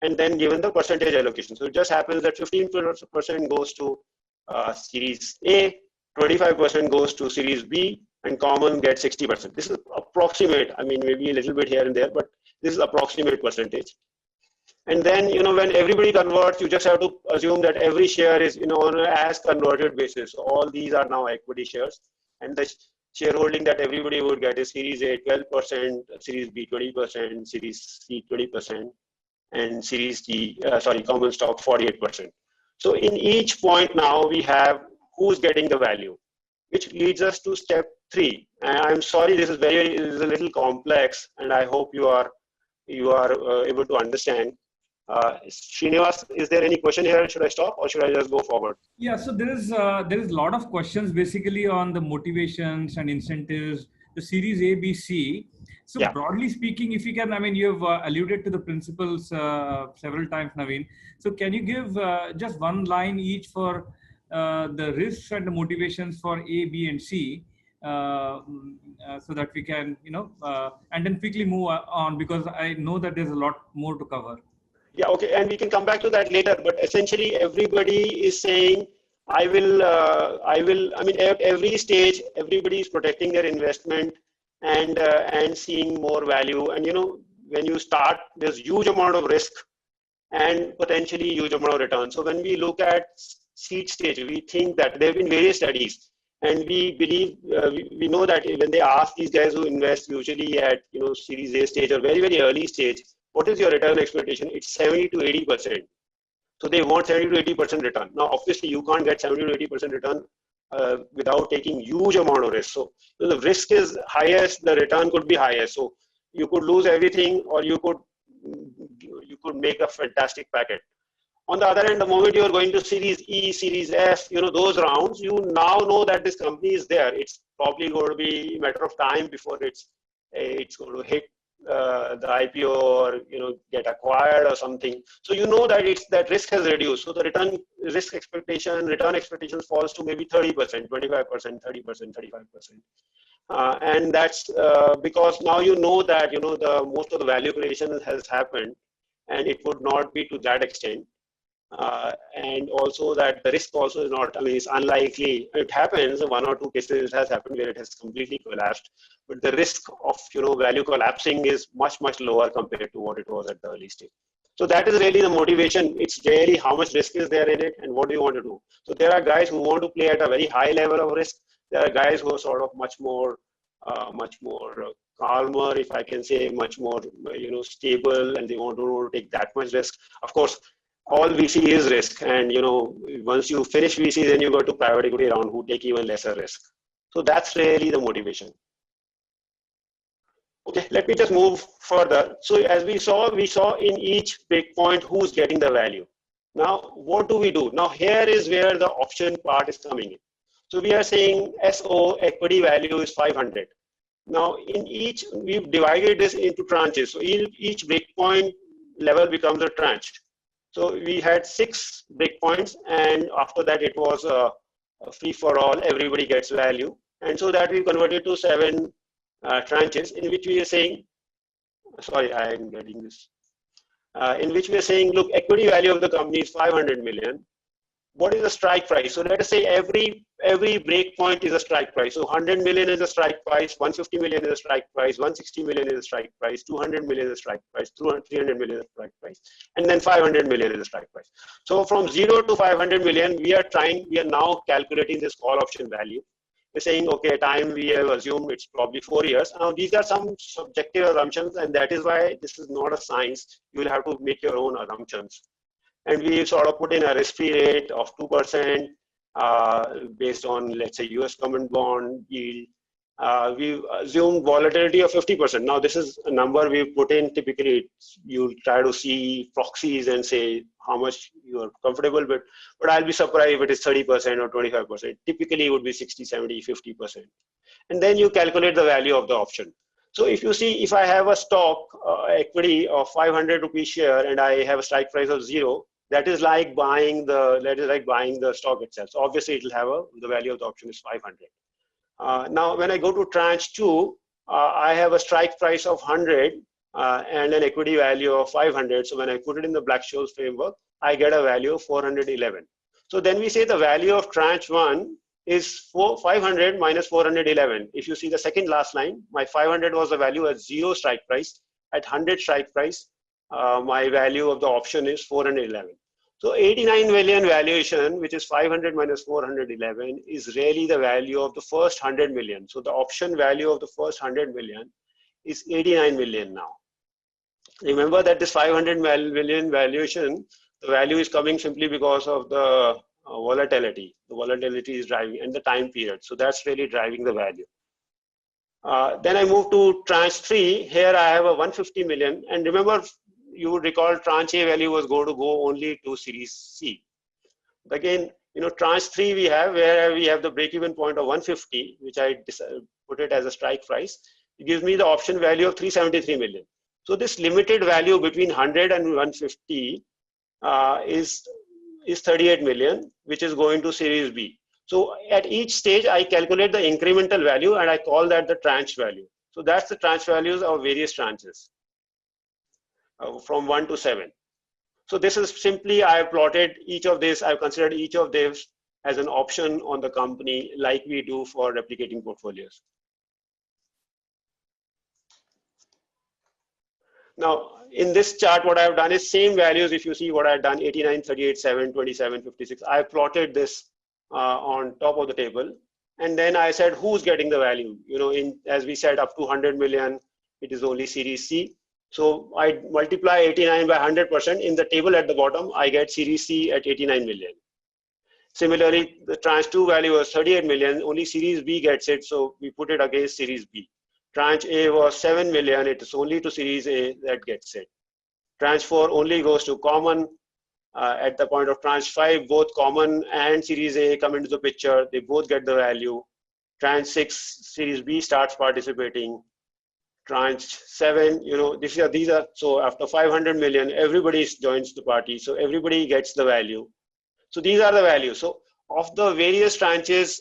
and then given the percentage allocation. So it just happens that 15% goes to Series A, 25% goes to Series B, and common gets 60%. This is approximate. I mean, maybe a little bit here and there, but this is approximate percentage. And then, when everybody converts, you just have to assume that every share is, on an as converted basis. So all these are now equity shares, and the shareholding that everybody would get is Series A 12%, Series B 20%, Series C 20%, and Series D, common stock 48%. So in each point now we have who's getting the value, which leads us to step 3. And I'm sorry, this is a little complex, and I hope you are able to understand. Srinivas, is there any question here? Should I stop or should I just go forward? Yeah, so there is a lot of questions basically on the motivations and incentives, the Series A, B, C. So yeah, broadly speaking, if you can, I mean, you've alluded to the principles several times, Navin. So can you give just one line each for the risks and the motivations for A, B, and C, so that we can, and then quickly move on, because I know that there's a lot more to cover. Yeah, okay, and we can come back to that later, but essentially everybody is saying, I mean, at every stage, everybody is protecting their investment and seeing more value. And, when you start, there's huge amount of risk and potentially huge amount of return. So when we look at seed stage, we think that there have been various studies, and we believe, we know that when they ask these guys who invest usually at, Series A stage or very, very early stage, what is your return expectation? It's 70 to 80%. So they want 70 to 80% return. Now, obviously, you can't get 70 to 80% return without taking huge amount of risk. So the risk is highest, the return could be highest. So you could lose everything, or you could make a fantastic packet. On the other hand, the moment you are going to Series E, Series F, those rounds, you now know that this company is there. It's probably going to be a matter of time before it's going to hit the IPO or get acquired or something. So that risk has reduced. So the return expectations falls to maybe 30%, 25%, 30%, 35%. And that's because now that the most of the value creation has happened, and it would not be to that extent. And also that the risk also is not, I mean, it's unlikely. It happens, 1 or 2 cases it has happened where it has completely collapsed, but the risk of value collapsing is much, much lower compared to what it was at the early stage. So that is really the motivation. It's really how much risk is there in it and what do you want to do. So there are guys who want to play at a very high level of risk. There are guys who are sort of much more calmer, if I can say, much more stable, and they want to take that much risk. Of course, all VC is risk, and once you finish VC, then you go to private equity round who take even lesser risk. So that's really the motivation. Okay, let me just move further. So as we saw in each breakpoint who's getting the value. Now, what do we do? Now here is where the option part is coming in. So we are saying SO equity value is 500. Now in each, we've divided this into tranches. So each breakpoint level becomes a tranche. So we had 6 breakpoints, and after that it was a free for all, everybody gets value. And so that we converted to 7 tranches, in which we are saying, sorry, I am getting this, in which we are saying, look, equity value of the company is 500 million. What is the strike price? So let us say every breakpoint is a strike price. So 100 million is a strike price, 150 million is a strike price, 160 million is a strike price, 200 million is a strike price, 300 million is a strike price, and then 500 million is a strike price. So from 0 to 500 million, we are now calculating this call option value. We're saying, okay, time we have assumed it's probably 4 years. Now these are some subjective assumptions, and that is why this is not a science. You will have to make your own assumptions. And we sort of put in a risk-free rate of 2% based on, let's say, US government bond yield. we assumed volatility of 50%. Now, this is a number we've put in. Typically, you try to see proxies and say how much you are comfortable with, but I'll be surprised if it is 30% or 25%. Typically, it would be 60, 70, 50%. And then you calculate the value of the option. So if you see, if I have a stock equity of 500 rupees share and I have a strike price of 0, that is like buying the stock itself. So obviously, it will have the value of the option is 500. Now, when I go to tranche 2, I have a strike price of 100 and an equity value of 500. So when I put it in the Black-Scholes framework, I get a value of 411. So then we say the value of tranche 1 is 500 minus 411. If you see the second last line, my 500 was the value at 0 strike price. At 100 strike price, my value of the option is 411. So 89 million valuation, which is 500 minus 411, is really the value of the first 100 million. So the option value of the first 100 million is 89 million now. Remember that this 500 million valuation, the value is coming simply because of the volatility. The volatility is driving and the time period. So that's really driving the value. Then I move to tranche 3. Here I have a 150 million. And remember, you would recall tranche A value was going to go only to series C. Again, tranche 3 we have where we have the break-even point of 150, which I put it as a strike price. It gives me the option value of 373 million. So this limited value between 100 and 150 is 38 million, which is going to series B. So at each stage, I calculate the incremental value and I call that the tranche value. So that's the tranche values of various tranches from 1 to 7. So this is simply, I have plotted each of these, I've considered each of these as an option on the company like we do for replicating portfolios. Now, in this chart, what I've done is same values. If you see what I've done, 89, 38, 7, 27, 56, I've plotted this on top of the table. And then I said, who's getting the value? As we said, up to 100 million, it is only series C. So I multiply 89 by 100%. In the table at the bottom, I get series C at 89 million. Similarly, the tranche 2 value was 38 million, only series B gets it. So we put it against series B. Tranche A was 7 million, it is only to series A that gets it. Tranche 4 only goes to common. At the point of tranche 5, both common and series A come into the picture. They both get the value. Tranche 6, series B starts participating. Tranche 7, these are, so after 500 million, everybody joins the party. So everybody gets the value. So these are the values. So of the various tranches,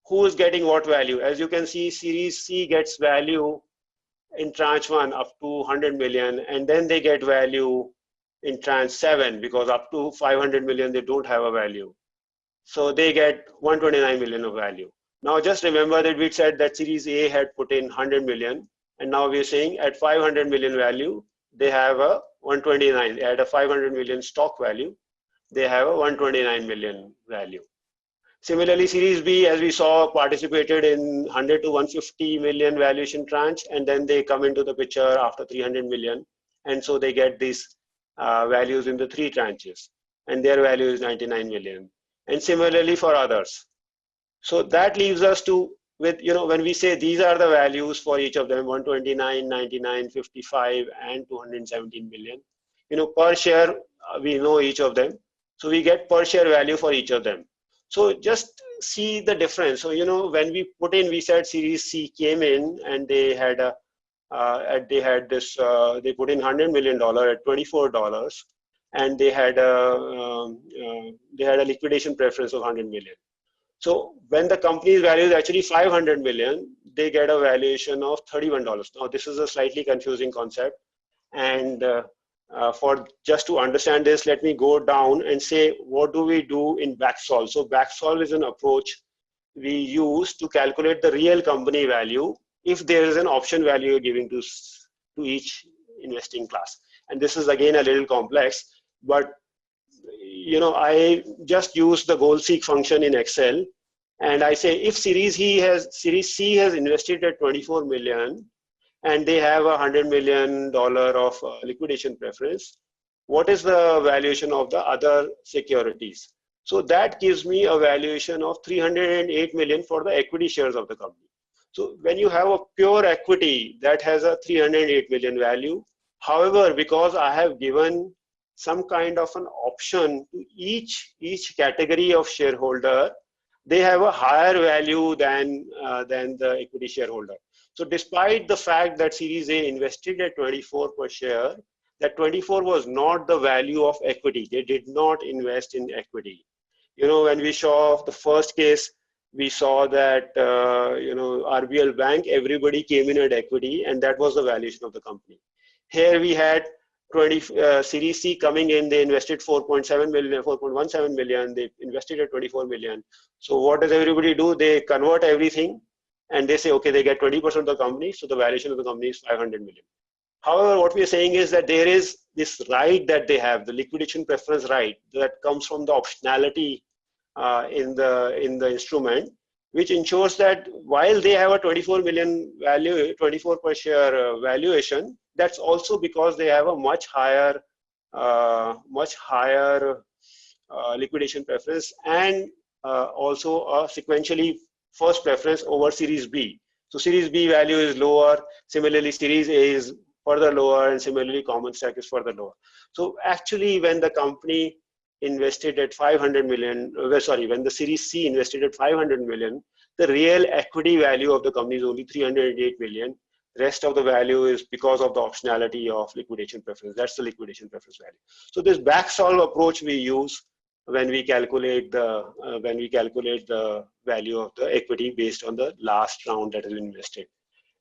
who is getting what value? As you can see, series C gets value in tranche 1 up to 100 million, and then they get value in tranche 7 because up to 500 million, they don't have a value. So they get 129 million of value. Now just remember that we said that series A had put in 100 million. And now we're saying at 500 million value, they have a 129. At a 500 million stock value, they have a 129 million value. Similarly, series B, as we saw, participated in 100 to 150 million valuation tranche, and then they come into the picture after 300 million. And so they get these values in the 3 tranches, and their value is 99 million. And similarly for others. So that leaves us when we say these are the values for each of them, 129, 99, 55, and 217 million, per share, we know each of them. So we get per share value for each of them. So just see the difference. So, when we put in, we said series C came in and they had they put in $100 million at $24, and they had a liquidation preference of 100 million. So when the company's value is actually 500 million, they get a valuation of $31. Now this is a slightly confusing concept, and for just to understand this, let me go down and say, what do we do in Backsolve? So Backsolve is an approach we use to calculate the real company value if there is an option value you're giving to each investing class. And this is again a little complex, but I just use the goal seek function in Excel, and I say if series C has invested at 24 million and they have $100 million of liquidation preference, what is the valuation of the other securities? So that gives me a valuation of 308 million for the equity shares of the company. So when you have a pure equity that has a 308 million value, however, because I have given some kind of an option to each category of shareholder, they have a higher value than the equity shareholder. So despite the fact that Series A invested at 24 per share, that 24 was not the value of equity. They did not invest in equity. When we saw the first case, we saw that, RBL Bank, everybody came in at equity, and that was the valuation of the company. Here we had Series C coming in, they invested 4.7 million, 4.17 million, they invested at 24 million. So what does everybody do? They convert everything and they say, okay, they get 20% of the company, so the valuation of the company is 500 million. However, what we are saying is that there is this right that they have, the liquidation preference right, that comes from the optionality in the instrument, which ensures that while they have a 24 million value, 24 per share valuation, that's also because they have a much higher liquidation preference, and also a sequentially first preference over Series B. So Series B value is lower. Similarly, Series A is further lower, and similarly, common stock is further lower. So actually, when the company invested at 500 million, when the Series C invested at 500 million, the real equity value of the company is only 308 million. Rest of the value is because of the optionality of liquidation preference. That's the liquidation preference value. So this Backsolve approach we use when we calculate the value of the equity based on the last round that has been invested.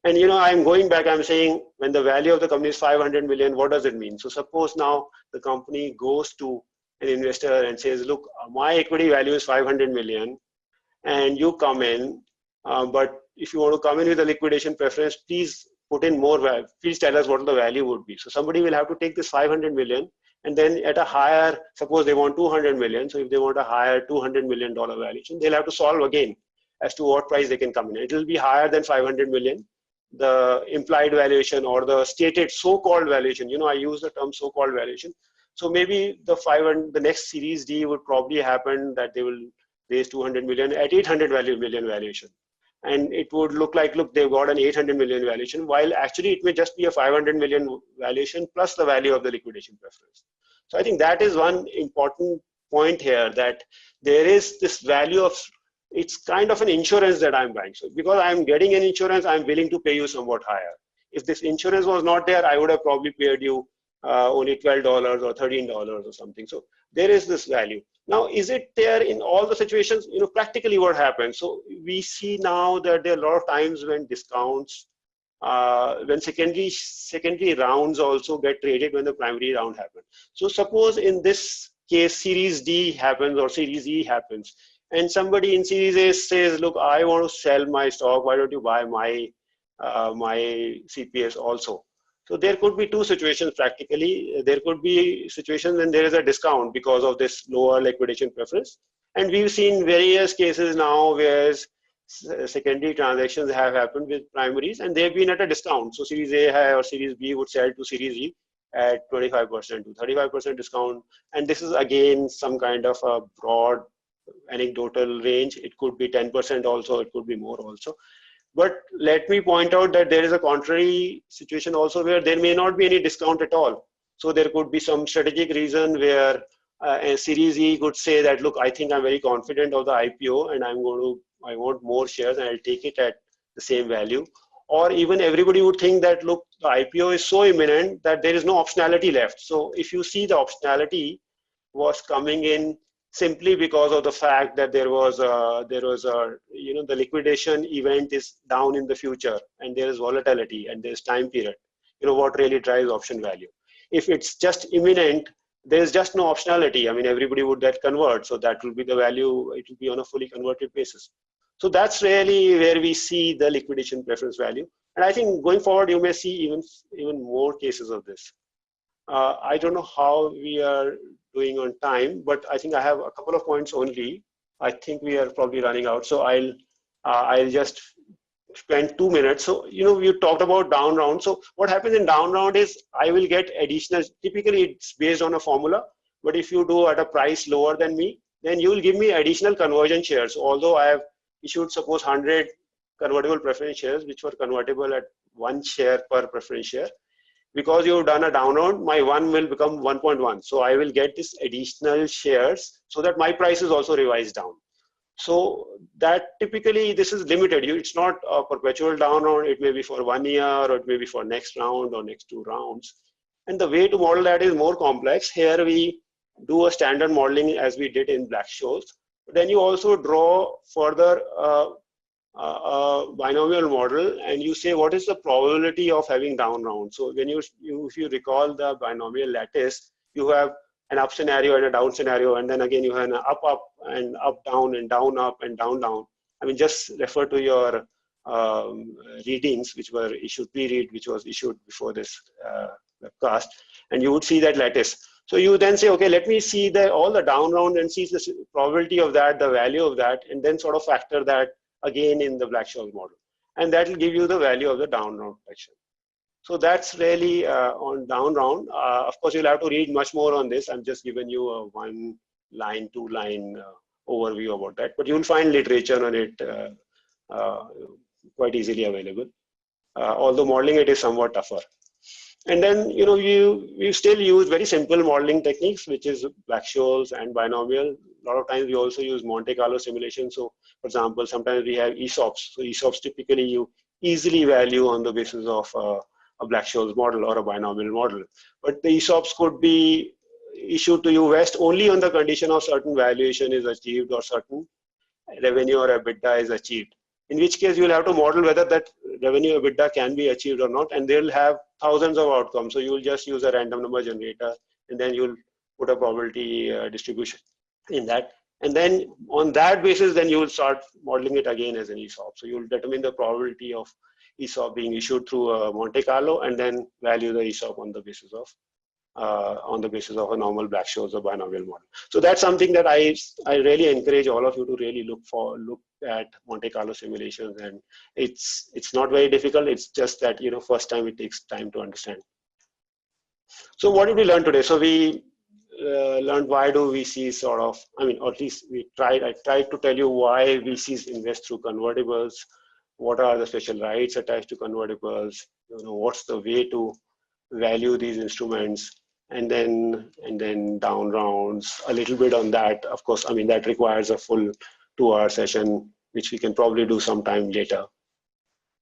And I'm going back, I'm saying when the value of the company is 500 million, what does it mean? So suppose now the company goes to an investor and says, look, my equity value is 500 million, and you come in, but if you want to come in with a liquidation preference, please put in more value. Please tell us what the value would be. So somebody will have to take this 500 million, and then at a higher, suppose they want 200 million. So if they want a higher $200 million valuation, they'll have to solve again as to what price they can come in. It will be higher than 500 million. The implied valuation or the stated so-called valuation, I use the term so-called valuation. So maybe the next Series D would probably happen that they will raise 200 million at 800 million valuation. And it would look like, look, they've got an 800 million valuation, while actually it may just be a 500 million valuation plus the value of the liquidation preference. So I think that is one important point here, that there is this value of, it's kind of an insurance that I'm buying. So because I'm getting an insurance, I'm willing to pay you somewhat higher. If this insurance was not there, I would have probably paid you only $12 or $13 or something. So there is this value. Now, is it there in all the situations? Practically what happens? So we see now that there are a lot of times when discounts, when secondary rounds also get traded when the primary round happens. So suppose in this case, Series D happens or Series E happens, and somebody in Series A says, look, I want to sell my stock. Why don't you buy my CPS also? So there could be two situations practically. There could be situations when there is a discount because of this lower liquidation preference. And we've seen various cases now where secondary transactions have happened with primaries and they've been at a discount. So Series A or Series B would sell to Series E at 25% to 35% discount. And this is again some kind of a broad anecdotal range. It could be 10% also, it could be more also. But let me point out that there is a contrary situation also where there may not be any discount at all. So there could be some strategic reason where a Series E could say that, look, I think I'm very confident of the IPO and I want more shares and I'll take it at the same value. Or even everybody would think that, look, the IPO is so imminent that there is no optionality left. So if you see the optionality was coming in simply because of the fact that there was the liquidation event is down in the future and there is volatility and there is time period, what really drives option value. If it's just imminent, there is just no optionality. I mean, everybody would that convert. So that will be the value. It will be on a fully converted basis. So that's really where we see the liquidation preference value. And I think going forward, you may see even more cases of this. I don't know how we are doing on time, but I think I have a couple of points only. I think we are probably running out. So I'll just spend 2 minutes. So, you talked about down round. So what happens in down round is I will get additional, typically it's based on a formula, but if you do at a price lower than me, then you will give me additional conversion shares. Although I have issued suppose 100 convertible preference shares, which were convertible at 1 share per preference share. Because you've done a down round, my 1 will become 1.1. So I will get this additional shares so that my price is also revised down. So that typically this is limited. It's not a perpetual down round. It may be for 1 year, or it may be for next round or next 2 rounds. And the way to model that is more complex. Here we do a standard modeling as we did in Black-Scholes. Then you also draw further binomial model, and you say what is the probability of having down round. So when if you recall the binomial lattice, you have an up scenario and a down scenario, and then again you have an up and up down and down up and down down. I mean, just refer to your readings, which were issued pre-read, which was issued before this webcast, and you would see that lattice. So you then say, okay, let me see all the down round and see the probability of that, the value of that, and then sort of factor that again in the Black-Scholes model. And that will give you the value of the down round protection. So that's really on down round. Of course, you'll have to read much more on this. I'm just giving you a 1-line, 2-line overview about that. But you'll find literature on it quite easily available. Although modeling it is somewhat tougher. And then, we still use very simple modeling techniques, which is Black-Scholes and binomial. A lot of times we also use Monte Carlo simulation. So, for example, sometimes we have ESOPs. So ESOPs typically you easily value on the basis of a Black-Scholes model or a binomial model. But the ESOPs could be issued to you vest only on the condition of certain valuation is achieved or certain revenue or EBITDA is achieved. In which case you'll have to model whether that revenue EBITDA can be achieved or not, and they'll have thousands of outcomes. So you'll just use a random number generator, and then you'll put a probability distribution in that. And then on that basis, then you will start modeling it again as an ESOP. So you'll determine the probability of ESOP being issued through Monte Carlo, and then value the ESOP on the basis of a normal Black-Scholes or binomial model. So that's something that I really encourage all of you to really look at Monte Carlo simulations, and it's not very difficult. It's just that first time it takes time to understand. So what did we learn today? So we learned why do VCs or at least I tried to tell you why VCs invest through convertibles. What are the special rights attached to convertibles? What's the way to value these instruments, and then down rounds, a little bit on that. Of course, that requires a full 2-hour session, which we can probably do sometime later.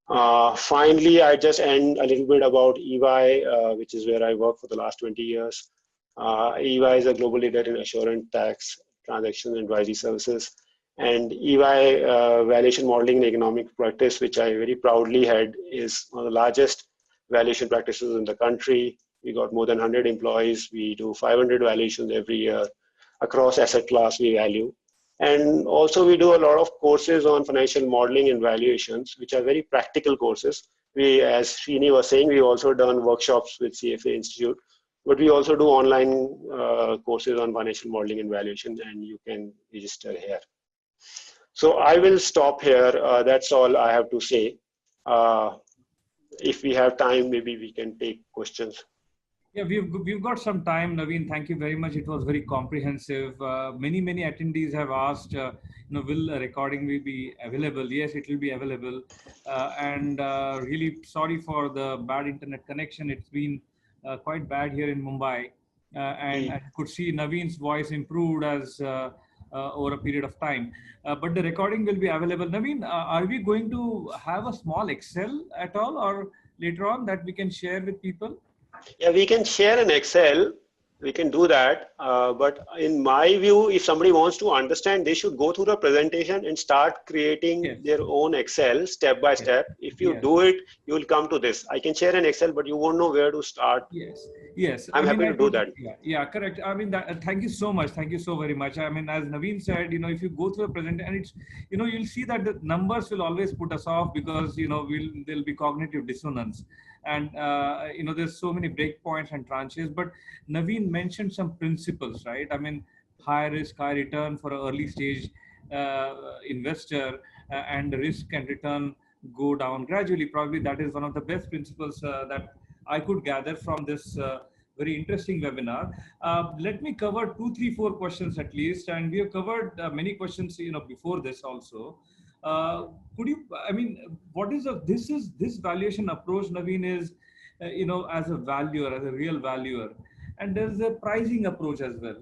Finally, I just end a little bit about EY, which is where I work for the last 20 years. EY is a global leader in assurance, tax, transactions, and advisory services. And EY valuation modeling and economic practice, which I very proudly head, is one of the largest valuation practices in the country. We got more than 100 employees. We do 500 valuations every year across asset class we value. And also we do a lot of courses on financial modeling and valuations, which are very practical courses. We, as Srini was saying, we also done workshops with CFA Institute, but we also do online courses on financial modeling and valuation, and you can register here. So I will stop here. That's all I have to say. If we have time, maybe we can take questions. Yeah, we've got some time, Navin. Thank you very much. It was very comprehensive. Many attendees have asked, will a recording be available? Yes, it will be available. And really sorry for the bad internet connection. It's been quite bad here in Mumbai, and I could see Navin's voice improved as over a period of time. But the recording will be available. Navin, are we going to have a small Excel at all, or later on that we can share with people? Yeah, we can share an Excel. We can do that. But in my view, if somebody wants to understand, they should go through the presentation and start creating their own Excel step by step. If you do it, you will come to this. I can share an Excel, but you won't know where to start. Yes. I'm happy to do that. Yeah, correct. Thank you so much. Thank you so very much. As Navin said, if you go through a presentation, and it's, you'll see that the numbers will always put us off because, there'll be cognitive dissonance. And, there's so many breakpoints and tranches, but Navin mentioned some principles, right? High risk, high return for an early stage investor, and risk and return go down gradually. Probably that is one of the best principles that I could gather from this very interesting webinar. Let me cover 2, 3, 4 questions at least, and we have covered many questions, before this also. Could you, I mean, what is this valuation approach, Naveen, is, as a valuer, as a real valuer, and there's a pricing approach as well.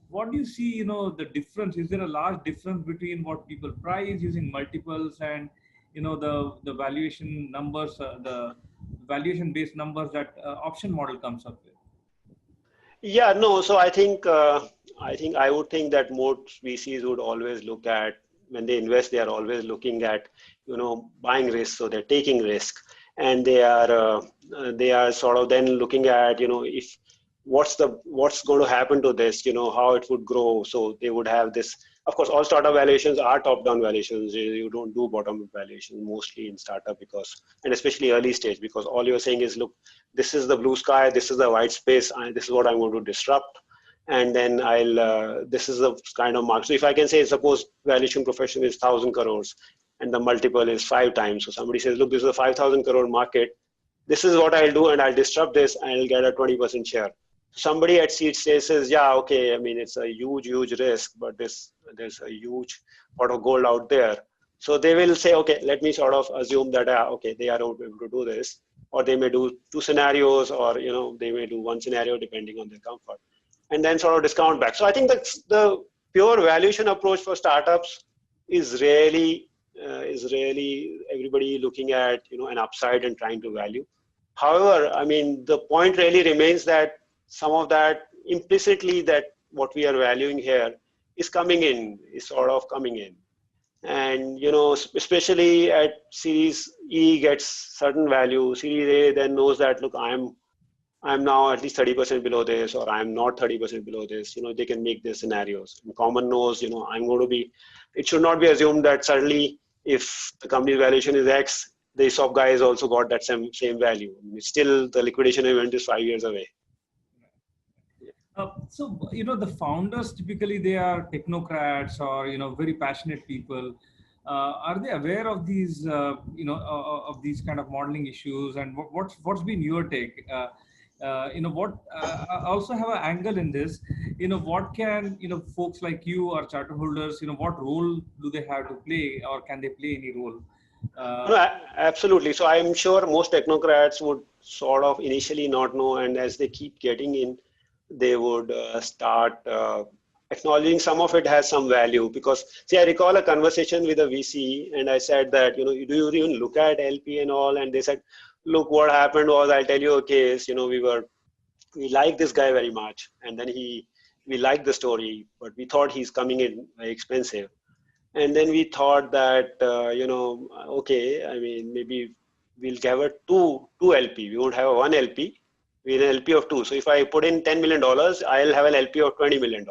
What do you see, the difference? Is there a large difference between what people price using multiples and, the valuation numbers, the valuation based numbers that option model comes up with? Yeah, no. So I think I would think that most VCs would always look at when they invest, they are always looking at buying risk. So they're taking risk, and they are sort of then looking at if what's going to happen to this, how it would grow. So they would have this. Of course, all startup valuations are top-down valuations. You don't do bottom-up valuations mostly in startup because, and especially early stage, because all you're saying is, look, this is the blue sky, this is the white space, this is what I'm going to disrupt, and then this is the kind of mark. So if I can say, suppose valuation profession is 1,000 crores and the multiple is 5 times. So somebody says, look, this is a 5,000 crore market. This is what I'll do, and I'll disrupt this, and I'll get a 20% share. Somebody at seed stage says, yeah, okay, I mean, it's a huge risk, but there's a huge pot of gold out there. So they will say, okay, let me sort of assume that, okay, they are able to do this, or they may do 2 scenarios, or they may do 1 scenario depending on their comfort, and then sort of discount back. So I think that the pure valuation approach for startups is really everybody looking at an upside and trying to value. However, I mean, the point really remains that some of that implicitly, that what we are valuing here is sort of coming in. And especially at Series E gets certain value. Series A then knows that, look, I'm now at least 30% below this, or I'm not 30% below this. They can make their scenarios. And Common knows, I'm going to be. It should not be assumed that suddenly, if the company's valuation is X, the ESOP guy has also got that same value. I mean, still, the liquidation event is 5 years away. So, the founders typically, they are technocrats or, very passionate people. Are they aware of these, of these kind of modeling issues? And what's been your take? I also have an angle in this. What can, folks like you or charter holders, what role do they have to play, or can they play any role? No, absolutely. So I'm sure most technocrats would sort of initially not know, and as they keep getting in, they would start acknowledging some of it has some value. Because, see, I recall a conversation with a VC, and I said that, do you even look at LP and all? And they said, look, what happened was, I'll tell you a case. We liked this guy very much, and then we liked the story, but we thought he's coming in very expensive. And then we thought that, okay, I mean, maybe we'll have a two LP. We won't have a one LP. We're an LP of two. So if I put in $10 million, I'll have an LP of $20 million.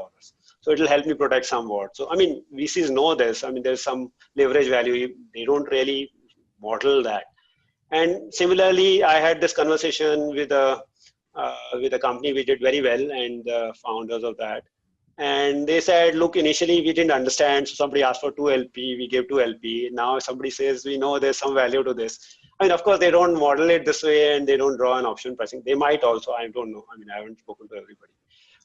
So it'll help me protect somewhat. So, I mean, VCs know this. I mean, there's some leverage value. They don't really model that. And similarly, I had this conversation with a company we did very well, and the founders of that. And they said, look, initially we didn't understand. So somebody asked for 2 LP, we gave 2 LP. Now somebody says, we know there's some value to this. I mean, of course, they don't model it this way, and they don't draw an option pricing. They might also, I don't know. I mean, I haven't spoken to everybody.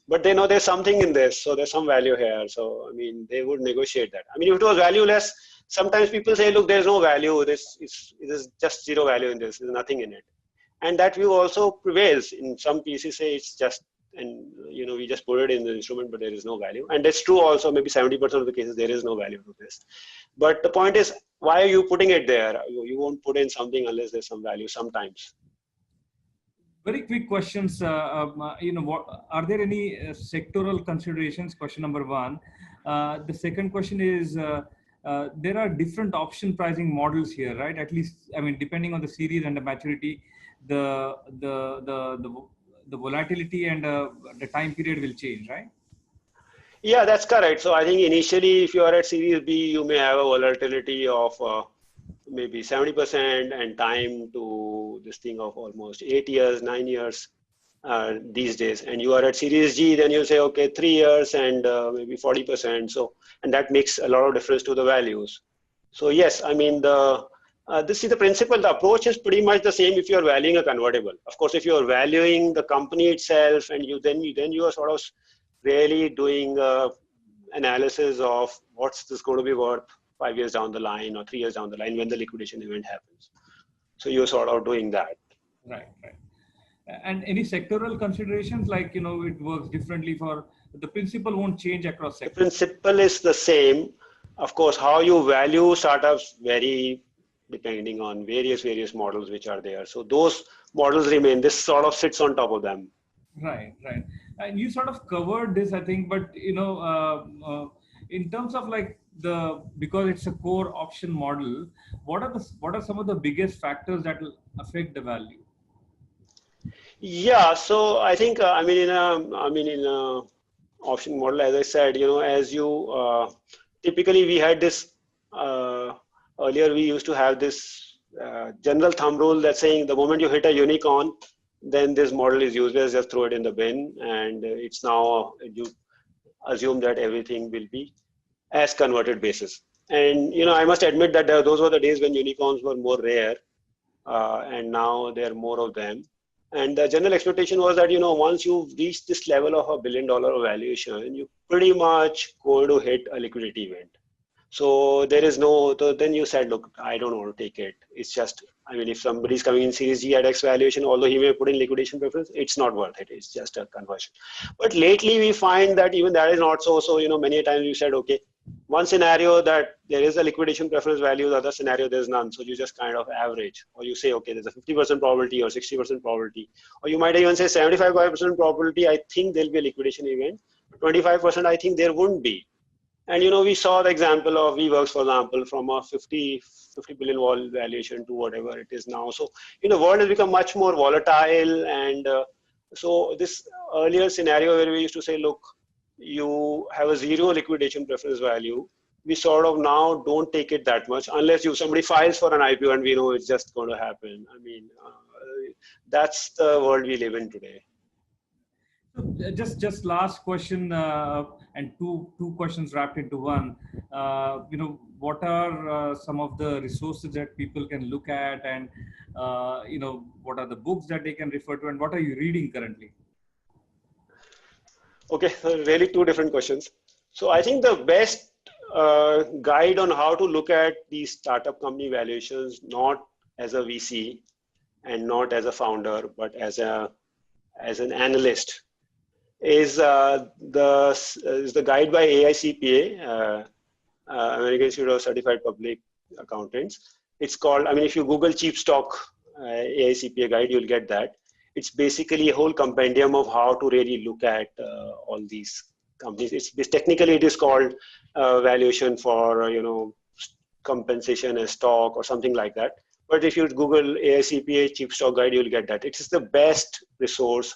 But they know there's something in this. So there's some value here. So, I mean, they would negotiate that. I mean, if it was valueless, sometimes people say, look, there's no value. This is just zero value in this. There's nothing in it. And that view also prevails. In some pieces say it's just, and we just put it in the instrument, but there is no value. And that's true also. Maybe 70% of the cases there is no value to this. But the point is, why are you putting it there? You won't put in something unless there's some value sometimes. Very quick questions. What are there any sectoral considerations? Question number one. The second question is, there are different option pricing models here, right? At least, I mean, depending on the series and the maturity, the volatility and the time period will change, right? Yeah, that's correct. So I think initially, if you are at Series B, you may have a volatility of maybe 70% and time to this thing of almost 8 years, 9 years these days. And you are at Series G, then you say, okay, 3 years and maybe 40%. So, and that makes a lot of difference to the values. So yes, I mean, this is the principle. The approach is pretty much the same if you are valuing a convertible. Of course, if you are valuing the company itself, and then you are sort of really doing analysis of what's this going to be worth 5 years down the line or 3 years down the line when the liquidation event happens. So you're sort of doing that. Right, right. And any sectoral considerations, like, it works differently for the principle won't change across The sectors. principle is the same. Of course, how you value startups vary depending on various models which are there. So those models remain. This sort of sits on top of them. Right, right. And you sort of covered this, I think, but in terms of like because it's a core option model, what are some of the biggest factors that will affect the value? Yeah, so I think in a option model, as I said, as you typically we had this earlier we used to have this general thumb rule that saying the moment you hit a unicorn, then this model is useless, just throw it in the bin, and it's now you assume that everything will be as converted basis. And I must admit that those were the days when unicorns were more rare, and now there are more of them. And the general expectation was that, once you reach this level of $1 billion valuation, you pretty much going to hit a liquidity event. So there is no, so then you said, look, I don't want to take it. It's just, if somebody's coming in Series G at X valuation, although he may put in liquidation preference, it's not worth it. It's just a conversion. But lately we find that even that is not so. So, many times you said, okay, one scenario that there is a liquidation preference value, the other scenario there's none. So you just kind of average, or you say, okay, there's a 50% probability or 60% probability, or you might even say 75% probability, I think there'll be a liquidation event. 25%, I think there wouldn't be. And we saw the example of WeWorks, for example, from a 50 billion wall valuation to whatever it is now. So the world has become much more volatile, and so this earlier scenario where we used to say, look, you have a zero liquidation preference value, we sort of now don't take it that much unless somebody files for an IPO and we know it's just going to happen. That's the world we live in today. Just last question, and two questions wrapped into one. What are some of the resources that people can look at, and what are the books that they can refer to, and what are you reading currently? Okay, so really two different questions. So I think the best guide on how to look at these startup company valuations, not as a VC and not as a founder, but as an analyst, is the guide by AICPA, American Institute of Certified Public Accountants. It's called, if you Google cheap stock AICPA guide, you'll get that. It's basically a whole compendium of how to really look at all these companies. Technically it is called valuation for compensation as stock or something like that. But if you Google AICPA cheap stock guide, you'll get that. It is the best resource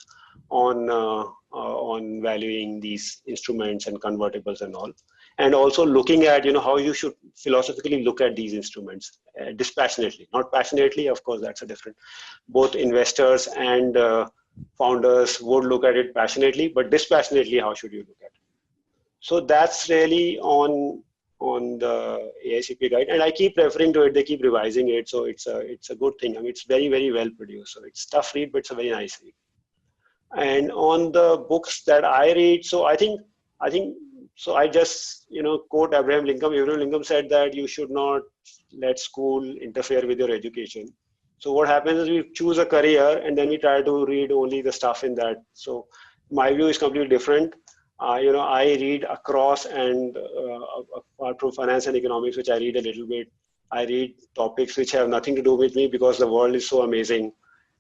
on valuing these instruments and convertibles and all, and also looking at how you should philosophically look at these instruments dispassionately, not passionately. Of course, that's a different. Both investors and founders would look at it passionately, but dispassionately, how should you look at it? So that's really on the AICPA guide, and I keep referring to it. They keep revising it, so it's a good thing. It's very, very well produced. So it's a tough read, but it's a very nice read. And on the books that I read, so I think so I just quote Abraham Lincoln. Abraham Lincoln said that you should not let school interfere with your education. So what happens is we choose a career and then we try to read only the stuff in that. So my view is completely different. I read across, and apart from finance and economics, which I read a little bit, I read topics which have nothing to do with me because the world is so amazing.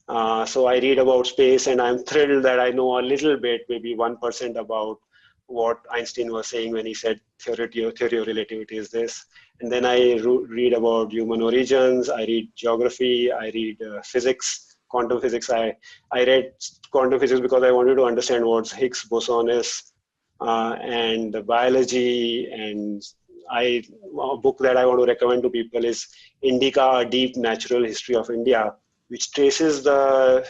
So I read about space, and I'm thrilled that I know a little bit, maybe 1% about what Einstein was saying when he said theory of relativity is this. And then I read about human origins, I read geography, I read physics, quantum physics. I read quantum physics because I wanted to understand what Higgs boson is, and biology. And a book that I want to recommend to people is Indica, A Deep Natural History of India, which traces the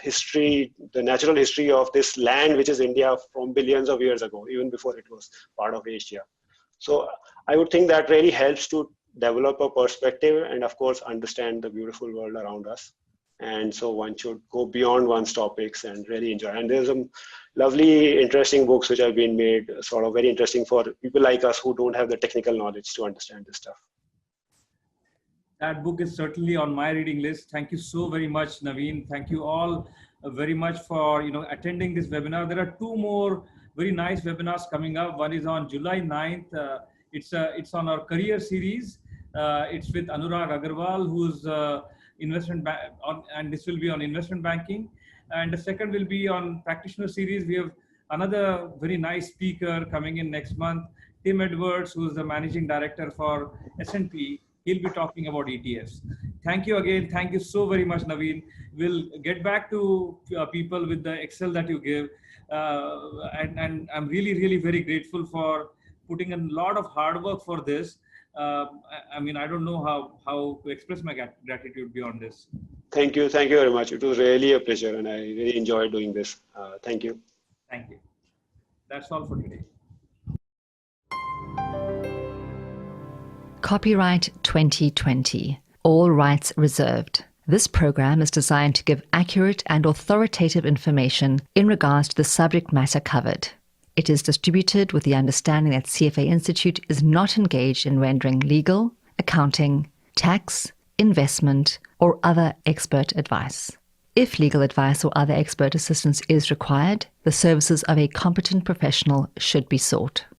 natural history of this land, which is India, from billions of years ago, even before it was part of Asia. So I would think that really helps to develop a perspective and, of course, understand the beautiful world around us. And so one should go beyond one's topics and really enjoy. And there's some lovely, interesting books which have been made, sort of very interesting for people like us who don't have the technical knowledge to understand this stuff. that book is certainly on my reading list. Thank you so very much, Naveen. Thank you all very much for attending this webinar. There are two more very nice webinars coming up. One is on July 9th. It's on our career series. It's with Anurag Agarwal, who's and this will be on investment banking. And the second will be on practitioner series. We have another very nice speaker coming in next month, Tim Edwards, who's the managing director for S&P. He'll be talking about ETFs. Thank you again. Thank you so very much, Naveen. We'll get back to people with the Excel that you give. And I'm really, really very grateful for putting in a lot of hard work for this. I mean, I don't know how to express my gratitude beyond this. Thank you very much. It was really a pleasure, and I really enjoyed doing this. Thank you. Thank you. That's all for today. Copyright 2020. All rights reserved. This program is designed to give accurate and authoritative information in regards to the subject matter covered. It is distributed with the understanding that CFA Institute is not engaged in rendering legal, accounting, tax, investment, or other expert advice. If legal advice or other expert assistance is required, the services of a competent professional should be sought.